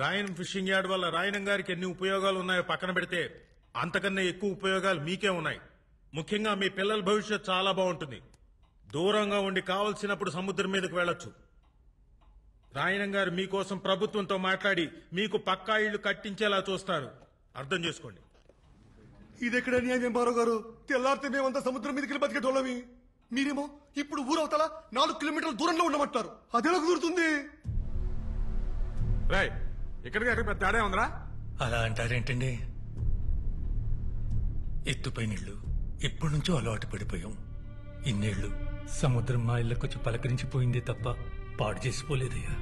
రాయనం ఫిషింగ్ యార్డ్ వల్ల రాయనం గారికి ఎన్ని ఉపయోగాలు ఉన్నాయో పక్కన పెడితే అంతకన్నా ఎక్కువ ఉపయోగాలు మీకే ఉన్నాయి. ముఖ్యంగా మీ పిల్లల భవిష్యత్ చాలా బాగుంటుంది. దూరంగా ఉండి కావలసినప్పుడు సముద్రం మీదకు వెళ్ళొచ్చు. రాయనం గారు మీకోసం ప్రభుత్వంతో మాట్లాడి మీకు పక్కా ఇళ్లు కట్టించేలా చూస్తారు. అర్థం చేసుకోండి. ఇదెక్కడ న్యాయం బారో గారు? తెల్లారితే మేమంతా సముద్రం మీదకి బతికేటోళ్ళమి. మీరేమో ఇప్పుడు ఊరవతల 4 కిలోమీటర్ల దూరంలో ఉండమంటారు. అదెలా కుదురుతుంది? ఇక్కడికి అక్కడ పెద్ద తేడా ఉందిరా. అలా అంటారేంటండి? ఎత్తుపై నీళ్లు ఎప్పటి నుంచో అలవాటు పడిపోయాం. ఇన్నేళ్లు సముద్రం మా ఇళ్ళకొచ్చి పలకరించిపోయిందే తప్ప పాడు చేసిపోలేదయ్యా.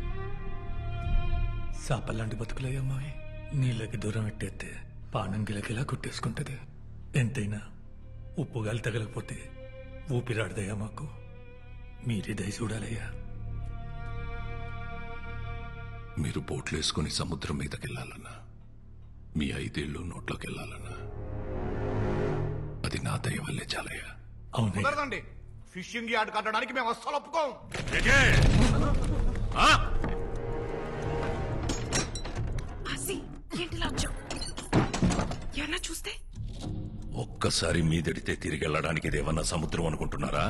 సాపల్లాంటి బతుకులయ్యా మావి. నీళ్ళకి దూరం పెట్టేస్తే పానం గిలకిలా కొట్టేసుకుంటది. ఎంతైనా ఉప్పుగాలి తగలకపోతే ఊపిరాడదయ్యా మాకు. మీరే దయ చూడాలయ్యా. మీరు బోట్లేసుకుని సముద్రం మీదకెళ్లాలన్నా, మీ 5 ఏళ్ళు నోట్లోకి వెళ్ళాలన్నా అది నా దయ వల్లే చాలయ్యా. కుదరదండి. ఫిషింగ్ యార్డ్ కట్టడానికి మేము అస్సలు ఒప్పుకోం. ఏమన్నా చూస్తే ఒక్కసారి మీదడితే తిరిగి వెళ్ళడానికి ఇదేమన్నా సముద్రం అనుకుంటున్నారా?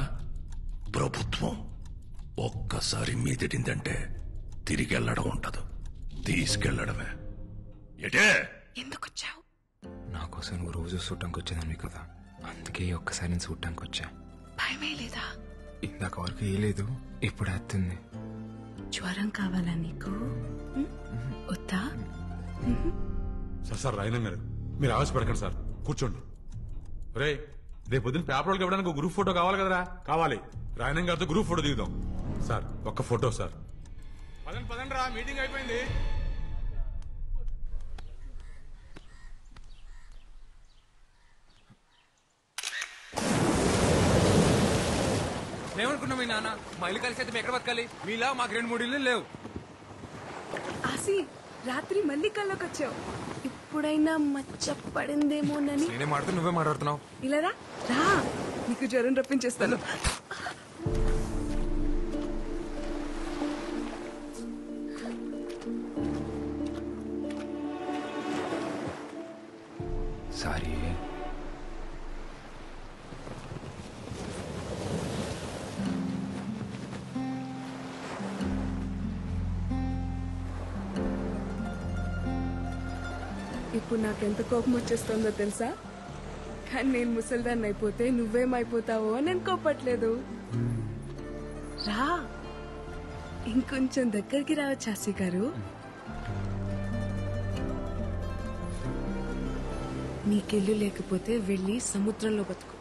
ప్రభుత్వం. ఒక్కసారి మీదడిందంటే తిరిగి వెళ్ళడం ఉండదు, తీసుకెళ్లడమే. ఎటే ఎందుకొచ్చావు? నా కోసం నువ్వు రోజు చూడటానికి వచ్చేదాన్ని కదా, అందుకే ఒక్కసారి నేను చూడటానికి వచ్చా. భయమే లేదా? ఇందాక వరకు ఏ లేదు, ఇప్పుడు వస్తుంది. జ్వరం కావాలా నీకు? వద్దా? సార్ రాయన గారు, మీరు ఆవేశపడకండి సార్, కూర్చోండి. రే, రేపు పొద్దున్న పేపర్లకు ఇవ్వడానికి ఒక గ్రూప్ ఫోటో కావాలి కదరా? కావాలి. రాయన గారితో గ్రూప్ ఫోటో దిగుదాం. సార్ ఒక్క ఫోటో సార్. పదండి రా, మీటింగ్ అయిపోయింది. మేమనుకున్నాం మీ నాన్న మా ఇల్లు కలిసి అయితే మేము ఎక్కడ బతకాలి? మీలా మాకు 2-3 ఇల్లు లేవు. ఆసి, రాత్రి మళ్ళీ కల్లోకి వచ్చావు. ఇప్పుడైనా మచ్చ పడిందేమోనని. నేనే మాట్లాడుతూ నువ్వే మాట్లాడుతున్నావు. ఇలా రా, నీకు జ్వరం రప్పించేస్తాను. సారీ. ఇప్పుడు నాకెంత కోపం వచ్చేస్తుందో తెలుసా? కానీ నేను ముసల్దాన్ని అయిపోతే నువ్వేమైపోతావో నేను కోపట్లేదు. రా, ఇంకొంచెం దగ్గరికి రావచ్చు ఆసి గారు. నీకెళ్ళు లేకపోతే వెళ్ళి సముద్రంలో బతుకు.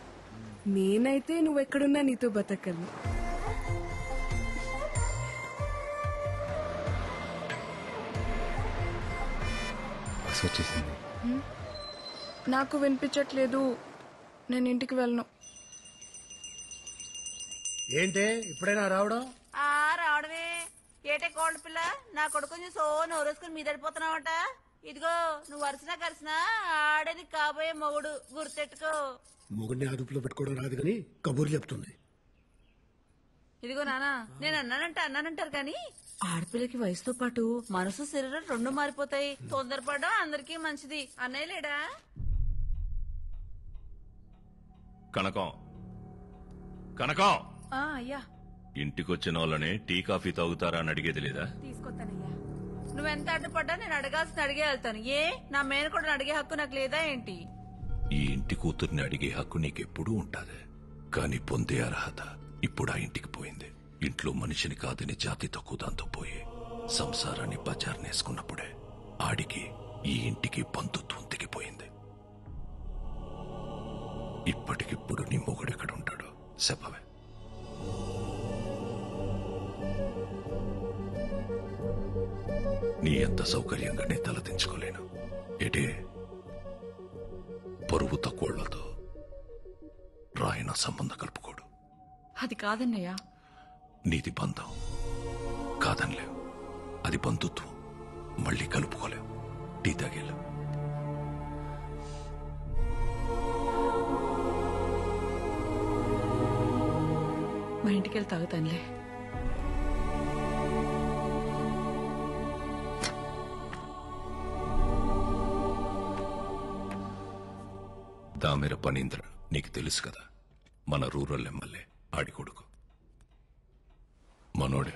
నేనైతే నువ్వెక్కడున్నా నీతో బతకను. వచ్చేసింది. నాకు వినిపించట్లేదు, నేను ఇంటికి వెళ్ళను. ఏంటే ఇప్పుడైనా రావడం? రావడమే ఏటే కోల్డ్ పిల్ల, నా కొడుకుని సో నోరేసుకుని మీదడిపోతున్నావట. ఇదిగో నువ్వు వరుసనా కలిసినా ఆడని కాబోయే మొగుడు, గుర్తెట్టుకో. మొగుడిని అదుపులో పెట్టుకోవడం రాదు కానీ కబుర్లు చెప్తుంది. ఇదిగో నానా, నేను అన్నానంటారు కానీ ఆడపిల్లకి వయసుతో పాటు మనసు శరీరం 2 మారిపోతాయి. తొందరపడడం అందరికీ మంచిది. అన్నయ్య లేడా? కనకం, అయ్యా, ఇంటికొచ్చిన వాళ్ళని టీ కాఫీ తాగుతారా అని అడిగేది లేదా? తీసుకొస్తానయ్యా. నువ్వెంత అడ్డుపడ్డా నేను అడగాల్సిన అడిగే వెళ్తాను. ఏ నా మేనకోడని అడిగే హక్కు నాకు లేదా ఏంటి? ఈ ఇంటి కూతుర్ని అడిగే హక్కు నీకెప్పుడూ ఉంటాది, కానీ పొందే అర్హత ఇప్పుడు ఆ ఇంటికి పోయింది. ఇంట్లో మనిషిని కాదని జాతి తక్కువ దాంతో పోయి సంసారాన్ని బజార్నేసుకున్నప్పుడే ఆడికి ఈ ఇంటికి బంధుత్వం తెగిపోయింది. ఇప్పటికిప్పుడు నీ మొగుడెక్కడుంటాడు చెప్పవే? నీ ఎంత సౌకర్యంగా నే తలదించుకోలేను. ఏటే పరువు తక్కువళ్లతో రాయన సంబంధం కలుపుకోడు. అది కాదన్నయ్యా. నీది బంధం కాదనిలేవు, అది బంధుత్వం. మళ్ళీ కలుపుకోలేవు. టీ తాగేలు. మా ఇంటికి వెళ్ళి తాగుతానులే. దామెర పనీంద్ర నీకు తెలుసు కదా, మన రూరల్ ఎమ్మెల్యే ఆడి కొడుకు. మనోడే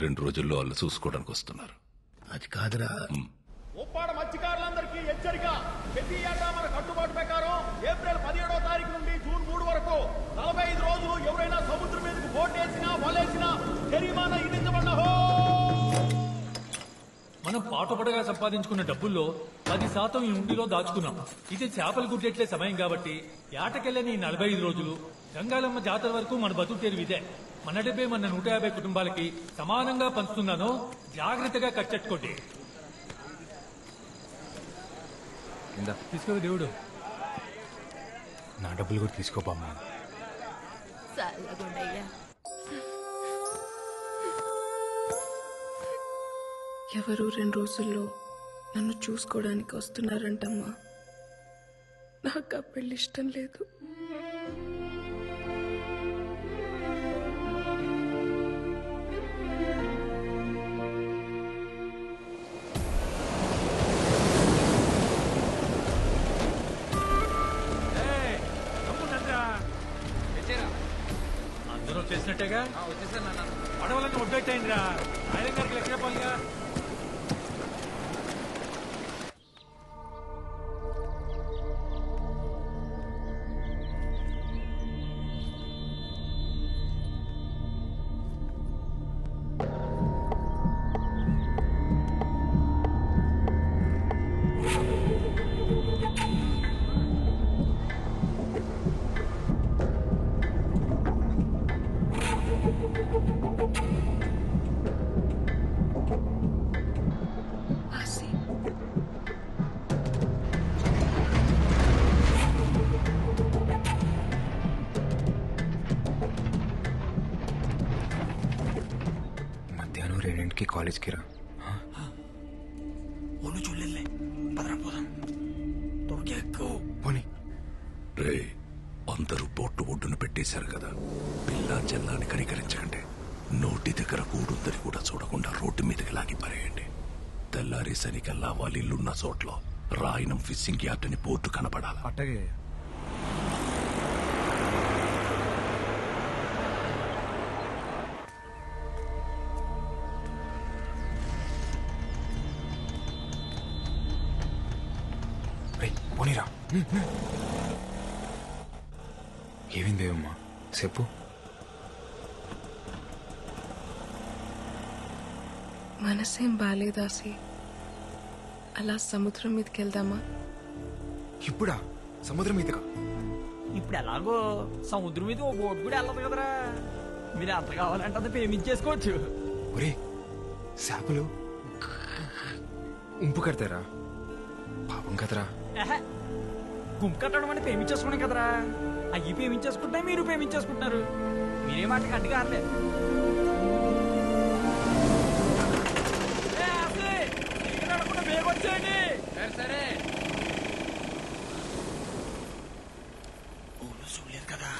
2 రోజుల్లో వాళ్ళు చూసుకోవడానికి వస్తున్నారు. అది కాదురా. ఉప్పాడ మత్స్యకారులందరికీ హెచ్చరిక. ప్రతి ఏటా మన కట్టుబాటు ప్రకారం ఏప్రిల్ 17వ తారీఖు నుండి జూన్ 3 వరకు 45 రోజులు ఎవరైనా సముద్రం మీదకు బోటేసినా వలేసినా జరిమానా విధించబడ్డా. మనం ఆటోపడగా సంపాదించుకున్న డబ్బుల్లో 10% ఈ ఉండిలో దాచుకున్నాం. ఇది చేపలు గుడ్డెట్లే సమయం కాబట్టి ఏటకెళ్ళని 45 రోజులు గంగాలమ్మ జాతర వరకు మన బతుకు తెరువు ఇదే. మన డబ్బే మన 150 కుటుంబాలకి సమానంగా పంచుతున్నాను. జాగ్రత్తగా కట్టెట్టుకోండి. తీసుకో దేవుడు. నా డబ్బులు కూడా తీసుకో బామ్మ. ఎవరు 2 రోజుల్లో నన్ను చూసుకోవడానికి వస్తున్నారంటమ్మా. నాకు ఆ పెళ్లి ఇష్టం లేదు. అందరూ వచ్చేసినట్టేగా. పడవలన్నీ ఒడ్డెట్టయిందిరా. ఆయన గారికి లెక్క చెప్పాలిగా. మధ్యాహ్నం 2కి కాలేజ్కి రా. ఒళ్ళు చూడలే పదరా పోదాం. త్వరగా ఎక్కువ పోనీ. రే, అందరూ బోట్లు ఒడ్డున పెట్టేశారు కదా. పిల్ల చెల్లాని కనికరించకండి. నోటి దగ్గర కూడుందని కూడా చూడకుండా రోడ్డు మీదకి లాగి పారేయండి. తెల్లారేసరికల్లా వాళ్ళ ఇల్లున్న చోట్ల రాయనం ఫిషింగ్ యార్డ్ అని బోర్డు కనపడాలి. అట్టగే పోనీరా. ఏమైందేమమ్మా చెప్పు. మనసేం బాలేదాసి. అలా సముద్రం మీదకి వెళ్దామా? ఇప్పుడా? సముద్రం మీదకా? ఇప్పుడు ఎలాగో సముద్రం మీద ఓ బోట్ కూడా వెళ్ళదు కదరా. మీరు ఎంత కావాలంటే అంత పేమెంట్ చేసుకోవచ్చు. ఒరే, చేపలు ఉంపు కడతారా? పాపం కదరా. గుంపు కట్టడం అంటే పేమెంట్ చేసుకున్నాం కదరా. అయ్యి పేమెంట్ చేసుకుంటే మీరు పేమెంట్ చేసుకుంటున్నారు. మీరే మాటకి అడ్డు కారలేదు. వచ్చేయండి. సరే ఊళ్ళు చూడలేదు కదా.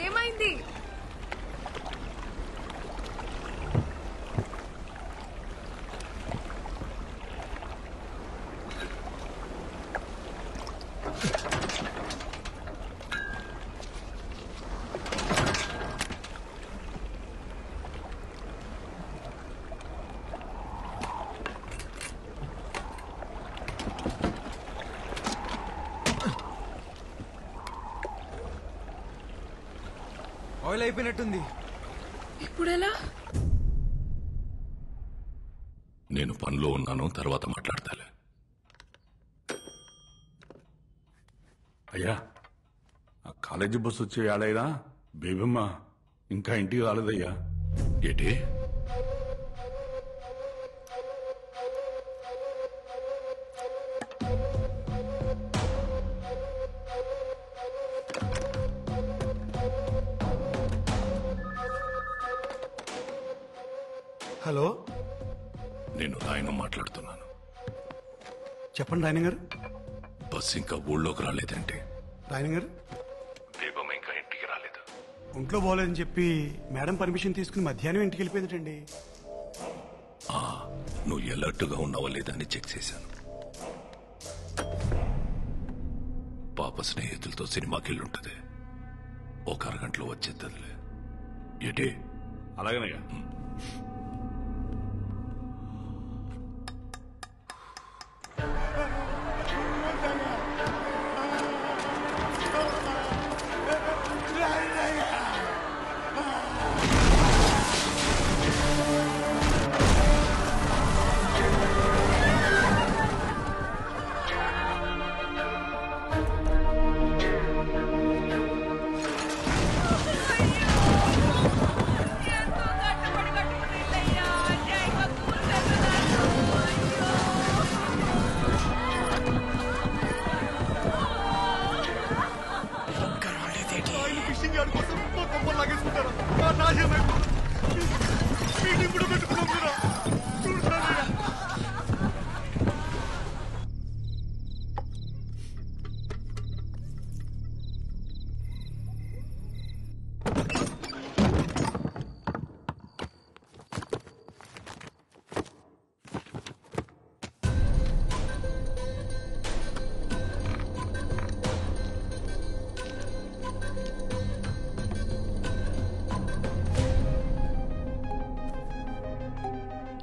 ఏమైంది? ఆయిల్ అయిపోయినట్టుంది. ఇప్పుడెలా? నేను పనిలో ఉన్నాను, తర్వాత మాట్లాడతాలే. అయ్యా, ఆ కాలేజీ బస్సు వచ్చే ఏడైనా బేబమ్మ ఇంకా ఇంటికి రాలేదయ్యా. ఏంటి? హలో, నేను రాయనం మాట్లాడుతున్నాను. చెప్పండి రాయన గారు. బస్ ఇంకా ఊళ్ళోకి రాలేదంటే? రాయన గారు, దీపం ఇంకా ఇంటికి రాలేదు. ఒంట్లో పోలేదని చెప్పి మేడం పర్మిషన్ తీసుకుని మధ్యాహ్నం ఇంటికి వెళ్ళిపోయిందటండి. నువ్వు ఎలర్ట్గా ఉన్నావా లేదా అని చెక్ చేశాను. పాప స్నేహితులతో సినిమాకి వెళ్ళుంటది. ఒక అరగంటలో వచ్చేద్దదిలే. ఏంటి? అలాగేనయ్యా.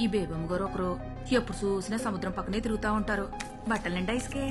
ఈ బేబమ్మ గారు ఒకరు ఎప్పుడు చూసినా సముద్రం పక్కనే తిరుగుతా ఉంటారు. బట్టల నిండా ఇసుకే.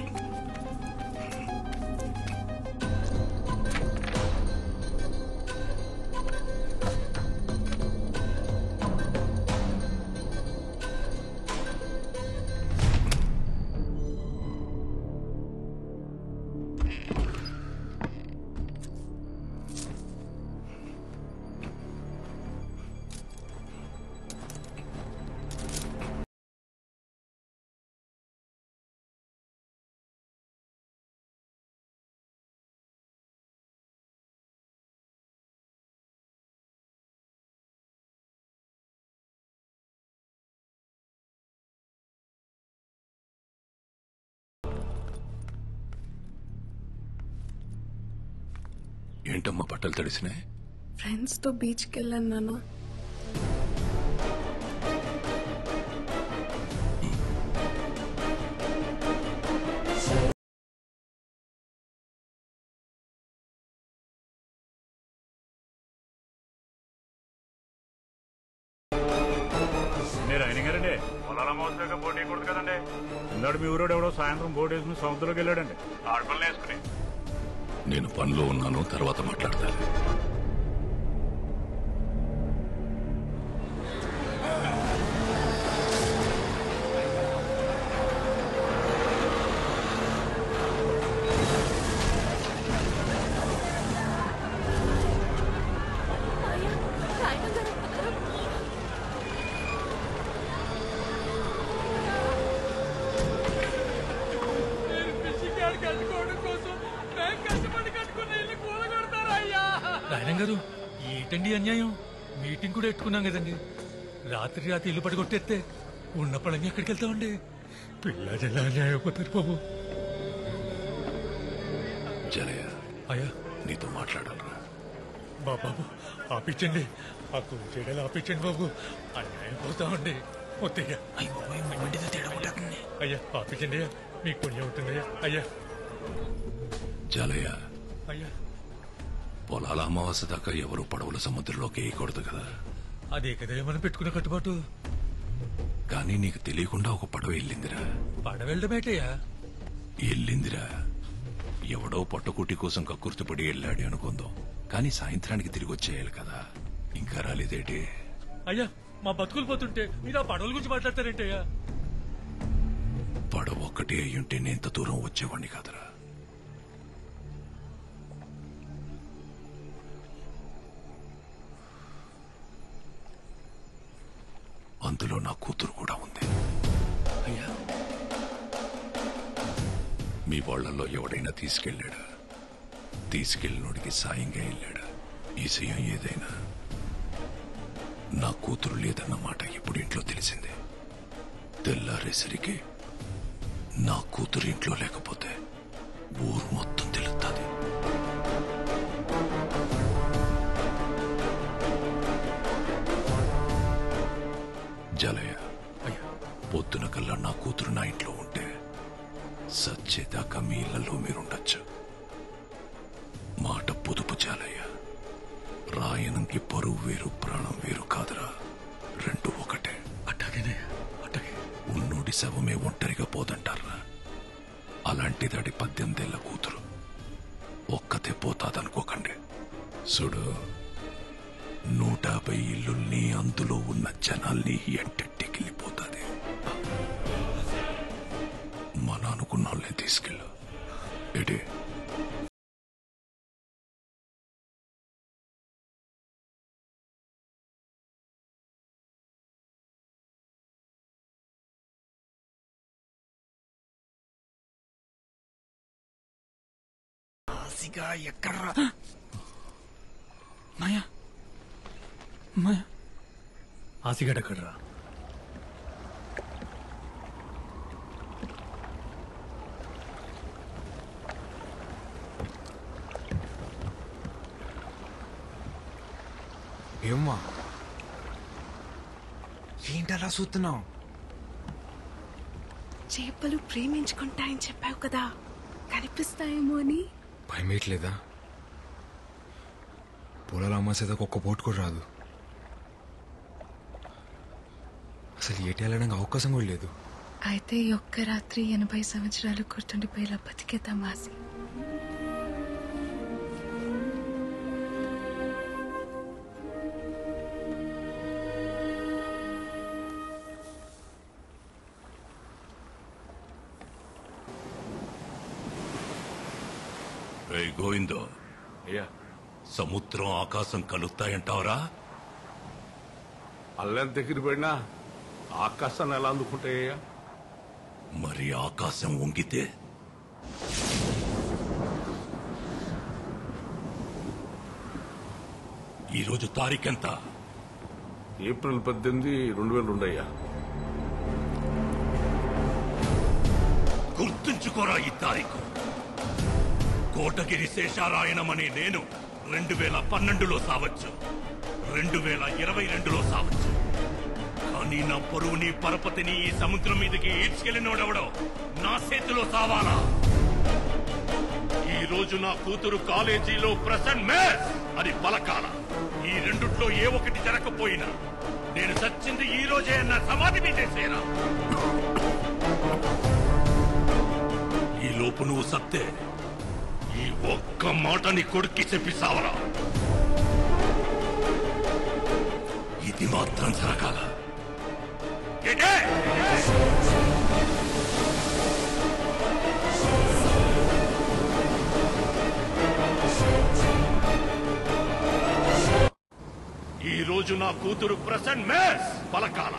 ఏంటమ్మా బట్టలు తడిసినాయి? ఫ్రెండ్స్ తో బీచ్కి వెళ్ళాను నాన్న. ఆయన గారండి పొలాల మోసగా బోట్ వేయకూడదు కదండి. ఇందాడు మీ ఊరోడు ఎవడో సాయంత్రం బోట్ వేసుకుని సముద్రంలోకి వెళ్ళాడండి. ఆడపల్లి వేసుకుని. నేను పనిలో ఉన్నాను, తర్వాత మాట్లాడతాను. రాయనం గారు ఏంటండి అన్యాయం? మీటింగ్ కూడా ఎట్టుకున్నాం కదండి. రాత్రి ఇల్లు పడగొట్టేస్తే ఉన్న పడంగా ఎక్కడికి వెళ్తామండి? పిల్లలు అన్యాయం అయిపోతారు బాబు. జలయ అయ్యా నీతో మాట్లాడాలరా బాబు. ఆపించండి, ఆ కూలి చేయడాలు ఆపించండి బాబు. అన్యాయం పోతామండి. వద్దయ్యా. అయ్యా ఆపించండి అయ్యా, మీకు పుణ్యం అవుతుందయ్యా. అయ్యా జలయ అయ్యా పొలాల అమావాస్య దాకా ఎవరు పడవల సముద్రంలోకి వేయకూడదు కదా. అదే కదా మనం పెట్టుకున్న కట్టుబాటు. కానీ నీకు తెలియకుండా ఒక పడవ వెళ్ళిందిరా. పడవ వెళ్ళడమేటయ్యా? వెళ్ళిందిరా. ఎవడో పట్టుకుట్టి కోసం కక్కుర్తిపడి వెళ్ళాడు అనుకుందాం, కానీ సాయంత్రానికి తిరిగి వచ్చేయాలి కదా. ఇంకా రాలేదేటి? అయ్యా మా బతుకులు పోతుంటే మీరు ఆ పడవల గురించి మాట్లాడతారేంటయ్యా? పడవ ఒక్కటే అయ్యుంటే నేను ఇంత దూరం వచ్చేవాడిని కాదురా. అందులో నా కూతురు కూడా ఉంది. అయ్యా మీ వాళ్లలో ఎవడైనా తీసుకెళ్ళాడా? తీసుకెళ్ళినోడికి సాయంగా వెళ్ళాడా? ఈ సయం ఏదైనా నా కూతురు లేదన్న మాట ఇప్పుడు ఇంట్లో తెలిసిందే. తెల్లారేసరికి నా కూతురు ఇంట్లో లేకపోతే ఊరు మొత్తం తెలుస్తుంది. జలయ పొద్దున కల్లా నా కూతురు నా ఇంట్లో ఉంటే సచ్చేదాకా మీ ఇళ్లలో మీరుండొచ్చు. మాట పొదుపు జాలయ్య. రాయనంకి ఆడదానికి పరువు వేరు ప్రాణం వేరు కాదురా, రెండు ఒకటే. అట్టాగేనే అట్టాగే. ఉన్నోడి శవమే ఒంటరిగా పోదంటారా, అలాంటిదాడి 18 ఏళ్ల కూతురు ఒక్కతే పోతాదనుకోకండి. చూడు, 150 ఇల్లుల్ని అందులో ఉన్న జనాల్ని ఎంటెట్టికెళ్ళిపోతాది. మన అనుకున్న వాళ్ళే తీసుకెళ్ళు. ఏడే ఎక్కడ్రా మాయా? మాయా ఆసిగడ్ ఎక్కడ్రా? ఏమ్మా ఏంటలా చూస్తున్నావు? చేపలు ప్రేమించుకుంటాయని చెప్పావు కదా, కనిపిస్తాయేమో అని. భయమేయట్లేదా? పొలాలు అమ్మసేదాకా ఒక్క పోటు కూడా రాదు. అసలు ఏటి వెళ్ళడానికి అవకాశం కూడా లేదు. అయితే ఈ ఒక్క రాత్రి 80 సంవత్సరాలు గుర్తుండిపోయేలా బతికేద్దాం ఆసి. గోవిందో, సముద్రం ఆకాశం కలుస్తాయంటావరా? అల్లెంత దగ్గర పడినా ఆకాశాన్ని ఎలా అందుకుంటాయ్యా? మరి ఆకాశం వంగితే? ఈరోజు తారీఖెంత? ఏప్రిల్ 18, 2002 అయ్యా. గుర్తుంచుకోరా ఈ తారీఖు. కోటగిరి శేషారాయణమనే నేను 2012లో సావచ్చు, 2022లో సావచ్చు. కానీ నా పరువుని పరపతిని ఈ సముద్రం మీదకి ఈడ్చుకెళ్ళినోడెవడో నా చేతిలో సావాలా? ఈ రోజు నా కూతురు కాలేజీలో ప్రెసెంట్ మేస్ అని పలకాల. ఈ రెండుట్లో ఏ ఒకటి జరగకపోయినా నేను చచ్చింది ఈ రోజే అన్న సమాధి మీదేసేరా. ఈ లోపు నువ్వు సత్తే ఈ ఒక్క మాట నీ కొడుక్కి చెప్పి సావరా. ఇది మాత్రం జరగాల. ఈ రోజు నా కూతురు present mace పలకాల.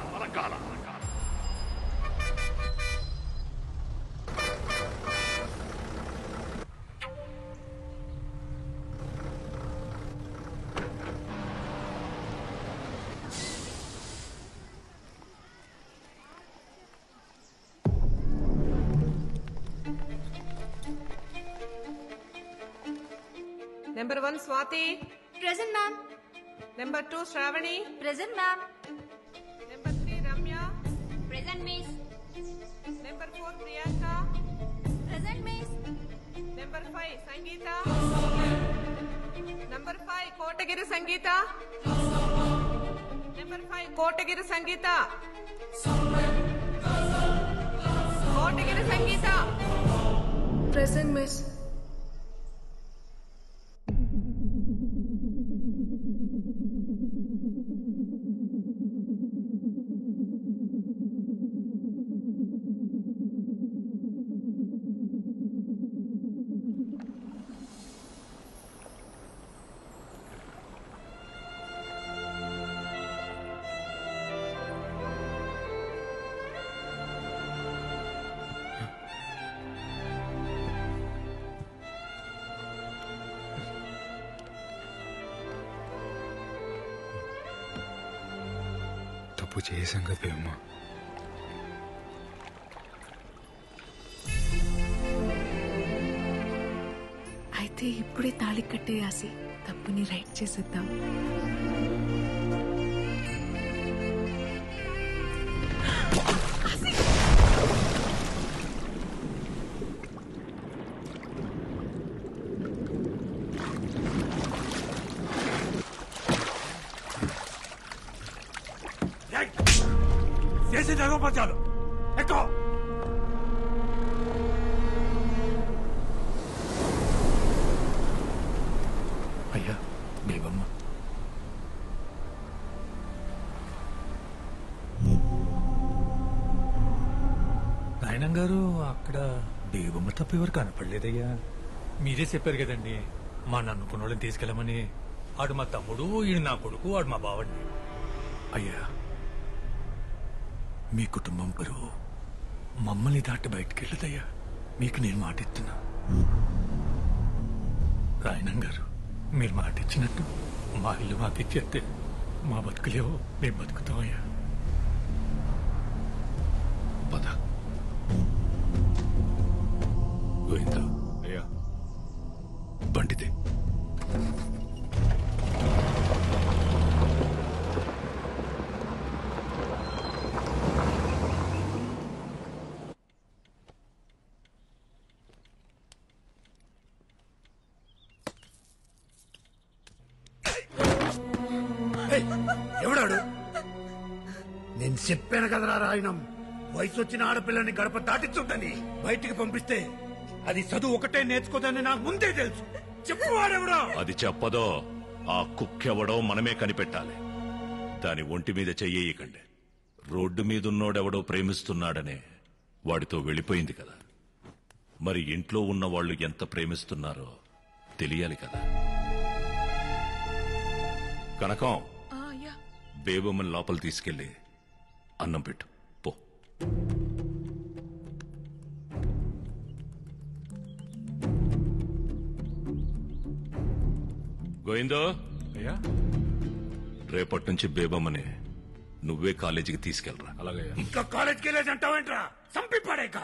Number 1 Swati. Present, ma'am. Number 2 Shravani. Present, ma'am. Number 3 Ramya. Present, miss. Number 4 Priyanka. Present, miss. Number 5 Sangeeta. Number 5 Kotagiri Sangeeta. Number 5 Kotagiri Sangeeta. Kotagiri Sangeeta. Present, miss. తప్పు చేసాం కదా అమ్మా. అయితే ఇప్పుడే తాళి కట్టేయాసి, తప్పుని రైట్ చేసేద్దాం. చేసి ధర్మపంచాలు ఎక్కువ. అయ్యా బేబమ్మ నాయనం గారు అక్కడ బేబమ్మ తప్ప ఎవరు కనపడలేదయ్యా. మీరే చెప్పారు కదండి మా నన్నుకున్న వాళ్ళని తీసుకెళ్ళమని. ఆడు మా తమ్ముడు, ఈడు నా కొడుకు, ఆడు మా బావండి. అయ్యా మీ కుటుంబం పరువు మమ్మల్ని దాటి బయటికి వెళ్ళదయ్యా. మీకు నేను మాట ఇస్తున్నా. రాయణం గారు మీరు మాట ఇచ్చినట్టు మా ఇల్లు మాకు ఇచ్చేస్తే మా బతుకులేవో మేము బతుకుతామయ్యా. పద గోవింద. అయ్యా బండిదే. ఎవడాడు? నేను చెప్పాను కదరా రాయణం, వయసు వచ్చిన ఆడపిల్లని గడప దాటించుందని. బయటికి పంపిస్తే అది చదువు ఒకటే నేర్చుకోదని నాకు ముందే తెలుసు. చెప్పువాడెవడో? అది చెప్పదో ఆ కుక్కెవడో మనమే కనిపెట్టాలి. దాని ఒంటి మీద చెయ్యకండి. రోడ్డు మీదున్నోడెవడో ప్రేమిస్తున్నాడనే వాడితో వెళ్ళిపోయింది కదా. మరి ఇంట్లో ఉన్న వాళ్ళు ఎంత ప్రేమిస్తున్నారో తెలియాలి కదా. కనకం, బేబమ్మని లోపల తీసుకెళ్లి అన్నం పెట్టు పో. గోవిందో, అయ్యా రేపటి నుంచి బేబమ్మని నువ్వే కాలేజీకి తీసుకెళ్ళరా. అలాగే. ఇంకా కాలేజ్కి వెళ్ళేది అంటావేంట్రా? సంపి పడేక.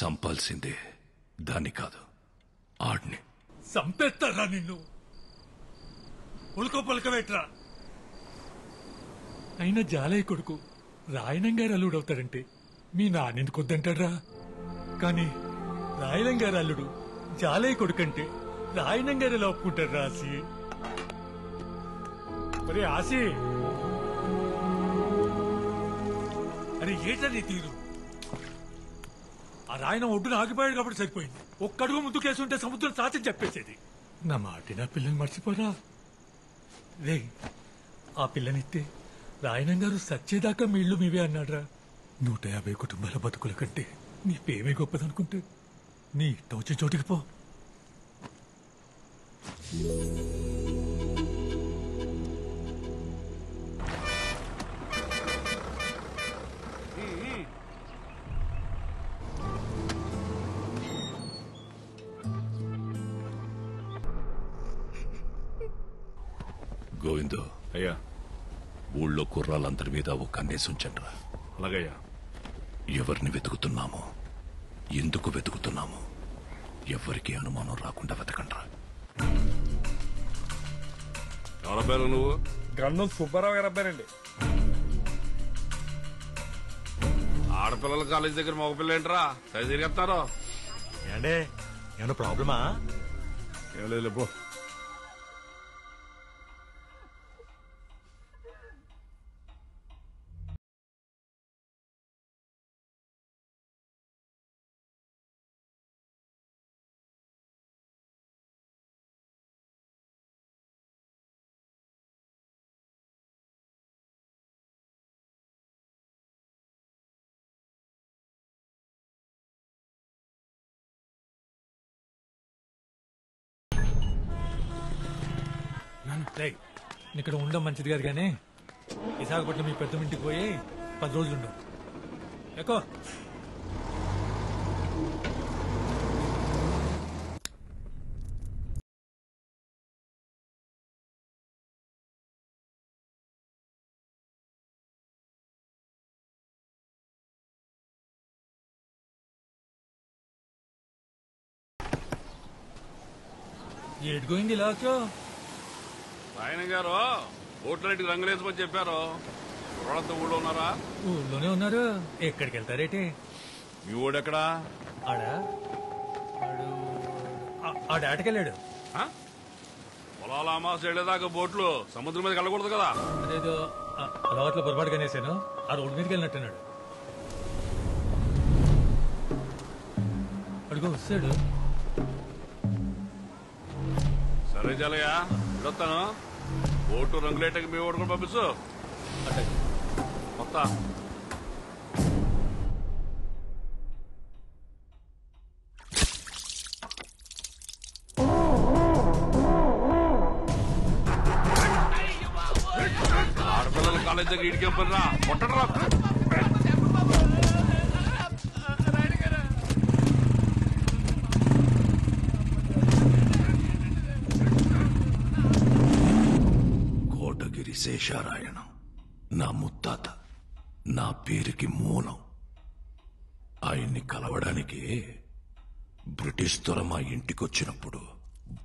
సంపాల్సిందే దాన్ని కాదు, ఆడిని. సంపేస్తారా నిన్ను? ఉల్కో పలకవేట్రా. అయినా జాలయ్య కొడుకు రాయణం గారు అల్లుడు అవుతాడంటే మీ నాన్నెందుకు వద్దంటాడ్రా? కానీ రాయణం గారు అల్లుడు జాలయ్య కొడుకంటే రాయణం గారు ఎలా ఒప్పుకుంటాడు? ఆసి మరి ఆసి, అరే ఏంటని తీరు? ఆ రాయణం ఒడ్డున ఆగిపోయాడు కాబట్టి సరిపోయింది. ఒక్కడుగు ముందు కేసుంటే సముద్రం సాచి చెప్పేసేది. నా మాట నా పిల్లని మర్చిపోరా రే. ఆ పిల్లనిస్తే రాయణం గారు సచ్చేదాకా మీ ఇల్లు మీవే అన్నాడ్రా. 150 కుటుంబాల బతుకుల కంటే నీ పేమే గొప్పదనుకుంటే నీ ఇష్టం వచ్చే చోటికి పో. గోవిందో, అయ్యా ఊళ్ళో కుర్రాళ్ళందరి మీద ఒక కన్నేసి ఉంచండ్రా. అలాగయ్యా. ఎవరిని వెతుకుతున్నామో, ఎందుకు వెతుకుతున్నామో ఎవరికి అనుమానం రాకుండా వెతకండ్రా. ఎవరబ్బారు నువ్వు? గంధం సుబ్బారావు గారు అబ్బారండి. ఆడపిల్లల కాలేజీ దగ్గర మగపిల్ల ఏంట్రా సరి తిరిగేస్తారు? ఏండే ఏమన్నా ప్రాబ్లమా? ఏం లేదు పో. ఇక్కడ ఉండడం మంచిది కాదు కానీ విశాఖపట్నం మీ పెద్ద ఇంటికి పోయి 10 రోజులు ఉండవు. ఎక్కువ ఏడుకోయింది ఇలా వచ్చావు? ఆయన గారు ఓట్లన్నిటికి రంగులేసుకొని చెప్పారు. కుర్రాళ్ళంతా ఊళ్ళో ఉన్నారా? ఊళ్ళోనే ఉన్నారు. ఎక్కడికి వెళ్తారేటి? మీ ఊడెక్కడా? ఆడకెళ్ళాడు. పొలాల అమాస వెళ్ళేదాకా బోట్లు సముద్రం మీద వెళ్ళకూడదు కదా. అదేదో అలవాట్లో పొరపాటుగా నేసాను. ఆ రోడ్డు మీదకి వెళ్ళినట్టున్నాడు. అడుగు వస్తాడు. సరే జలయ్య వెళ్ళొస్తాను. ఓటు రంగులేటకి మీ ఓటు కూడా పంపించు. మొత్తం ఆడపిల్లల కాలేజ్ దగ్గర ఇడికేం పనిరా, కొట్టడరా. కోటగిరి శేషారాయణం నా ముత్తాత, నా పేరుకి మూలం. ఆయన్ని కలవడానికి బ్రిటిష్ దొర మా ఇంటికొచ్చినప్పుడు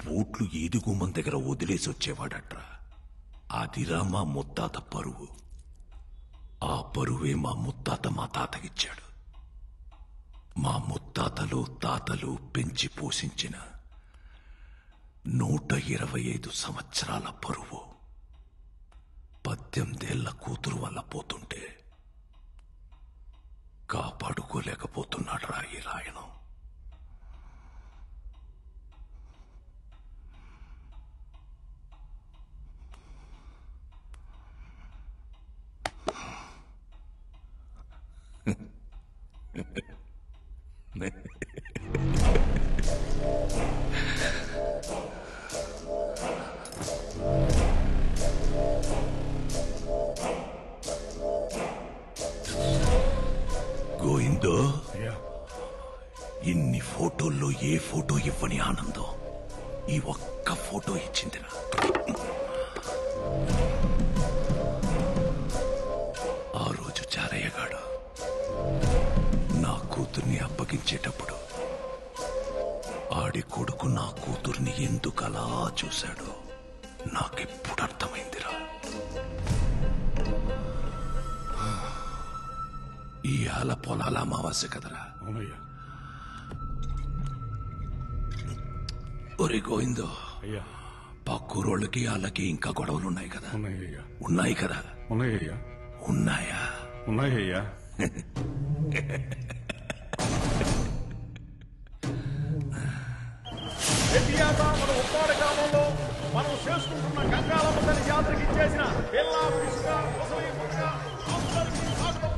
బూట్లు ఈదుగుమ్మం దగ్గర వదిలేసి వచ్చేవాడట్రా. అదిరా మా ముత్తాత పరువు. ఆ పరువే మా ముత్తాత మా తాతకిచ్చాడు. మా ముత్తాతలు తాతలు పెంచి పోషించిన 125 సంవత్సరాల పరువు 18 ఏళ్ల కూతురు వల్ల పోతుంటే కాపాడుకోలేకపోతున్నాడు రా ఈ రాయణం. గోవిందో, ఇన్ని ఫోటోల్లో ఏ ఫోటో ఇవ్వని ఆనందం ఈ ఒక్క ఫోటో ఇచ్చిందిరా. ఆ రోజు చారయ్యగాడు నా కూతుర్ని అప్పగించేటప్పుడు ఆడి కొడుకు నా కూతుర్ని ఎందుకలా చూశాడో నాకెప్పుడు అర్థమైందిరా. ఈ ఆల పొలాల అమావాస్య కదరా. ఒరే గోవిందో, పక్కూరోళ్ళకి వాళ్ళకి ఇంకా గొడవలున్నాయి కదా. ఉన్నాయి కదా. ఉన్నాయా? ఉన్నాయ్యా. మన ఉప్పాడ గ్రామంలో మనం చేసుకుంటున్న గంగాలమ్మ తల్లి జాతరకి ఇచ్చేసిన పిల్లా పిసుగా ముసలి ముక్క అందరికీ స్వాగతం.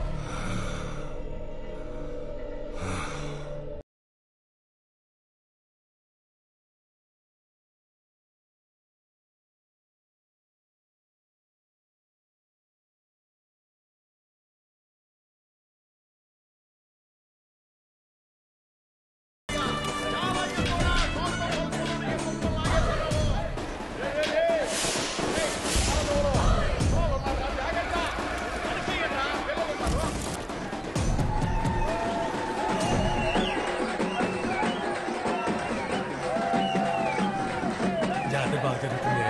జాతర బాగా జరుగుతుంది.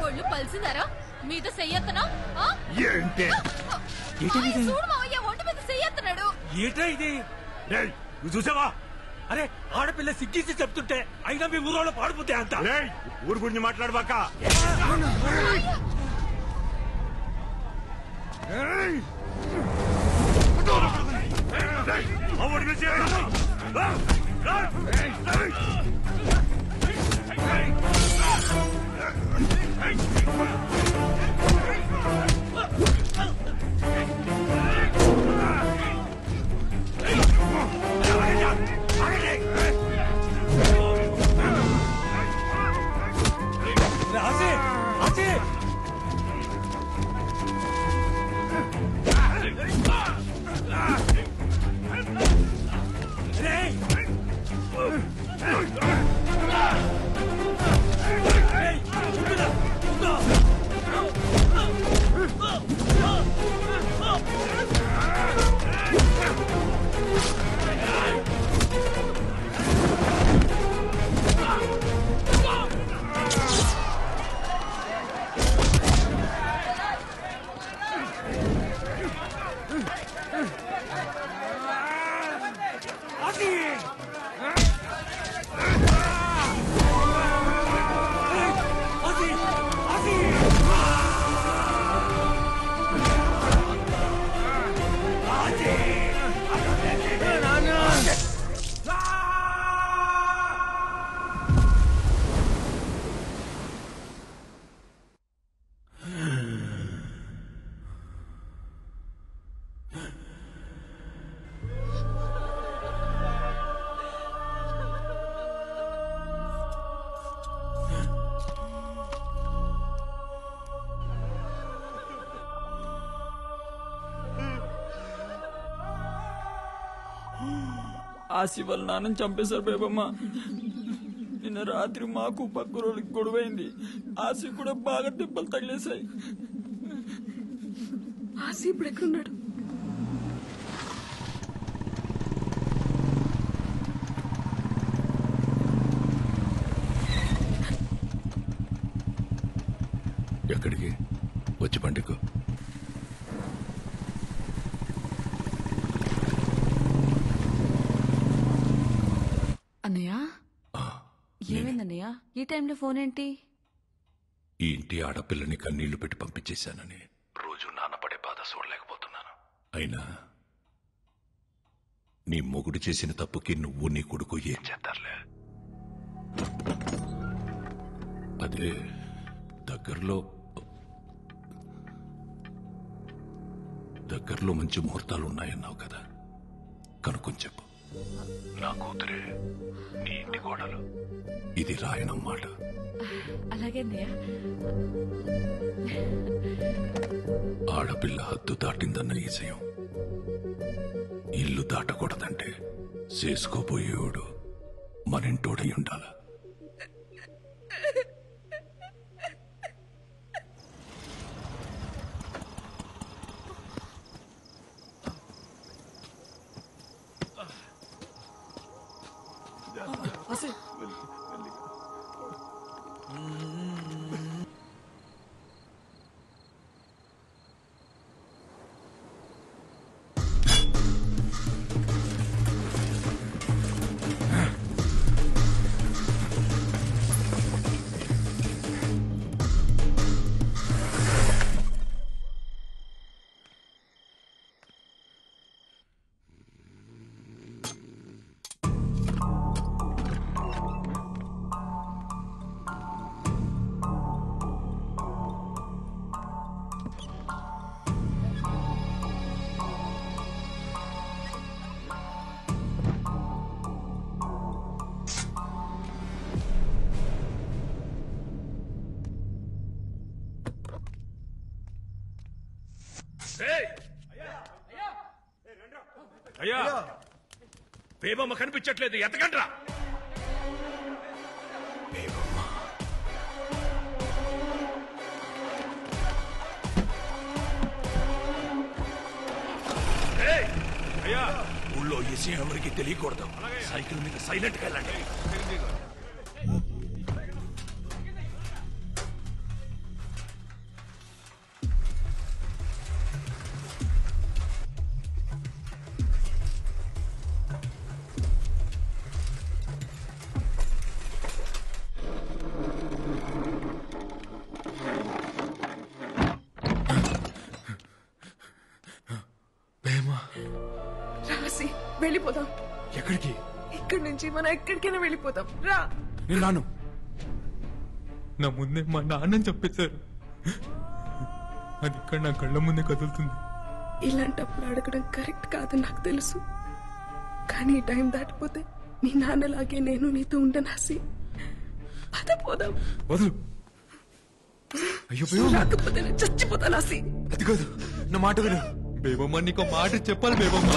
ఒళ్ళు పలిసిందారా మీద చెయ్యత్తనా? ఏంటి చూడు మావయ్య, ఒంటి మీద చెయ్యత్తన్నాడు. ఏటా ఇది? నువ్వు చూసావా? అరే ఆడపిల్ల సిగ్గించి చెప్తుంటే అయినా మీ ఊరోళ్ళు పాడిపోతే అంత. ఊరు గురించి మాట్లాడబాక. Hey! ఆసి వాళ్ళ నాన్నని చంపేశారు బేబమ్మ. నిన్న రాత్రి మాకు పక్క రోజులకి గొడవైంది. ఆసి కూడా బాగా దెబ్బలు తగిలేశాయి. ఆసి ఇప్పుడు ఎక్కడున్నాడు? ఎక్కడికి? వచ్చి పండుగ. అన్నయ్య ఏమైందన్నయ్య? ఈ టైంలో ఫోన్ ఏంటి? ఈ ఇంటి ఆడపిల్లని కన్నీళ్లు పెట్టి పంపించేశానని రోజు నాన్నపడే బాధ చూడలేకపోతున్నాను. అయినా నీ మొగుడు చేసిన తప్పుకి నువ్వు నీ కొడుకు ఏం చేస్తారులే. అదే దగ్గరలో మంచి ముహూర్తాలు ఉన్నాయన్నావు కదా, కనుక్కొని చెప్పు. నా కూతురే నీ ఇంటి కోడలు. ఇది రాయనమాట. అలాగే అన్నయ్య. ఆడపిల్ల హద్దు దాటిందన్న ఈజయం ఇల్లు దాటకూడదంటే చేసుకోబోయేవాడు మనింటోడై ఉండాల. అయ్యా, బేబమ్మ కనిపించట్లేదు, ఎత్తకండ్రా. అయ్యా, ఊళ్ళో ఈ విషయం ఎవరికి తెలియకూడదు. సైకిల్ మీద సైలెంట్ గా వెళ్ళండి. రాసి వెళ్ళిపోదాం. ఎక్కడికి? ఇక్కడి నుంచి మనం ఎక్కడికైనా వెళ్ళిపోతాం. రా. నేను రాను. నా ముందే మా నాన్నని చెప్పేశారు. అది ఇక్కడ నా కళ్ళ ముందే కదులుతుంది. ఇలాంటప్పుడు అడగడం కరెక్ట్ కాదని నాకు తెలుసు, కానీ టైం దాటిపోతే మీ నాన్నలాగే నేను నీతో ఉండను. ఆసి పద పోదాం. వదులు. అయ్యో రాకపోతే నేను చచ్చిపోతాను. ఆసి అది కాదు, నా మాట విను. బేబమ్మ నీకు మాట చెప్పాలి. బేబమ్మ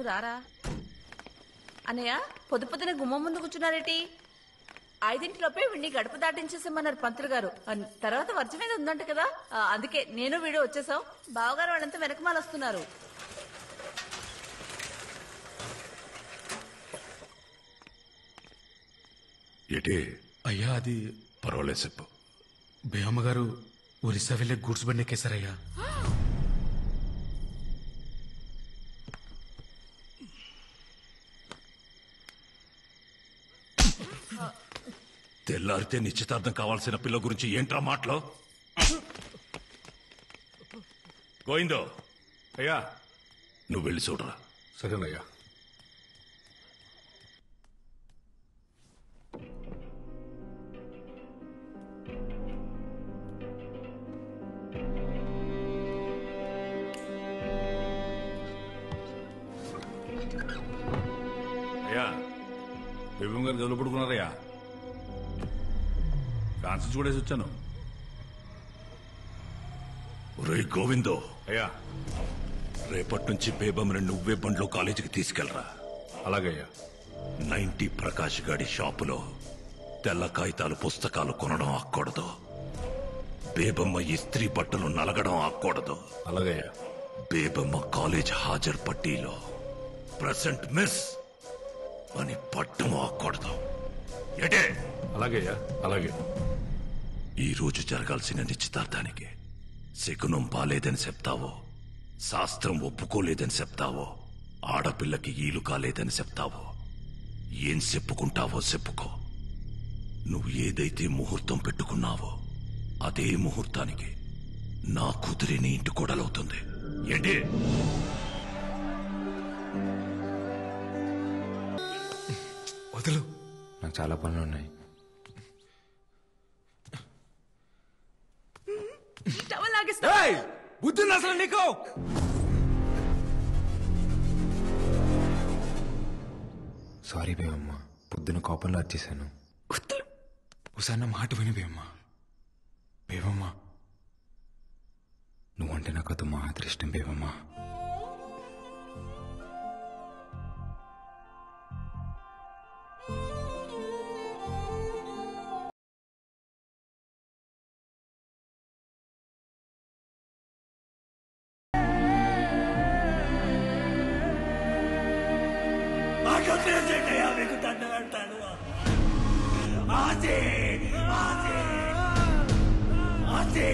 నువ్వు రారా. అన్నయ్య పొద్దు పొద్దున గుమ్మం ముందు కూర్చున్నారేటి? 5 వీడిని గడప దాటించేసేమన్నారు పంతులు గారు. తర్వాత వర్జం మీద ఉందంట కదా, అందుకే నేను వీడు వచ్చేసాం. బావగారు వాళ్ళంతా వెనకమాల వస్తున్నారు. ఏటే అయ్యా అది పర్వాలేదు చెప్పు. బేయమ్మ గారు ఒరిస్సా వెళ్ళే గూడ్స్ బండి ఎక్కేశారయ్యా. తెల్లారితే నిశ్చితార్థం కావాల్సిన పిల్ల గురించి ఏంట్రా మాటలో? గోయిందో అయ్యా నువ్వు వెళ్ళి చూడరా. సరేనయ్యా. అయ్యా బేబం గారు గదులు పడుకున్నారయ్యా. కాన్సెన్స్ చూడేసి వచ్చాను. ఒరే గోవిందో, అయ్యా రేపటి నుంచి బేబమ్మని నువ్వే బండ్లో కాలేజీకి తీసుకెళ్లరా. అలాగయ్యా. 90 ప్రకాష్ గాడి షాపులో తెల్ల కాగితాలు పుస్తకాలు కొనడం ఆక్కూడదు. బేబమ్మ ఇస్త్రీ బట్టలు నలగడం ఆక్కూడదు. అలాగయ్యా. బేబమ్మ కాలేజ్ హాజరు పట్టీలో ప్రెసెంట్ మిస్ అని పట్టం ఆక్కూడదు. ఏటే? అలాగయ్యా. అలాగే. ఈ రోజు జరగాల్సిన నిశ్చితార్థానికి శకునం బాలేదని చెప్తావో, శాస్త్రం ఒప్పుకోలేదని చెప్తావో, ఆడపిల్లకి ఈలు కాలేదని చెప్తావో, ఏం చెప్పుకుంటావో చెప్పుకో. నువ్వు ఏదైతే ముహూర్తం పెట్టుకున్నావో అదే ముహూర్తానికి నా కూతురి నీ ఇంటి కోడలవుతుంది. ఏంటి? వదులు, నాకు చాలా పనులు ఉన్నాయి. బుద్ధి అసలు నీకు? సారీ బేవమ్మ, పొద్దున కోపంలో వచ్చేసాను. ఒకసారి నా మాట విని బేవమ్మ. బేవమ్మ, నువ్వంటే నాకు అది మాత్రం ఇష్టం బేవమ్మ. మీకు దండ పెడతాను. ఆశే ఆశే ఆశే.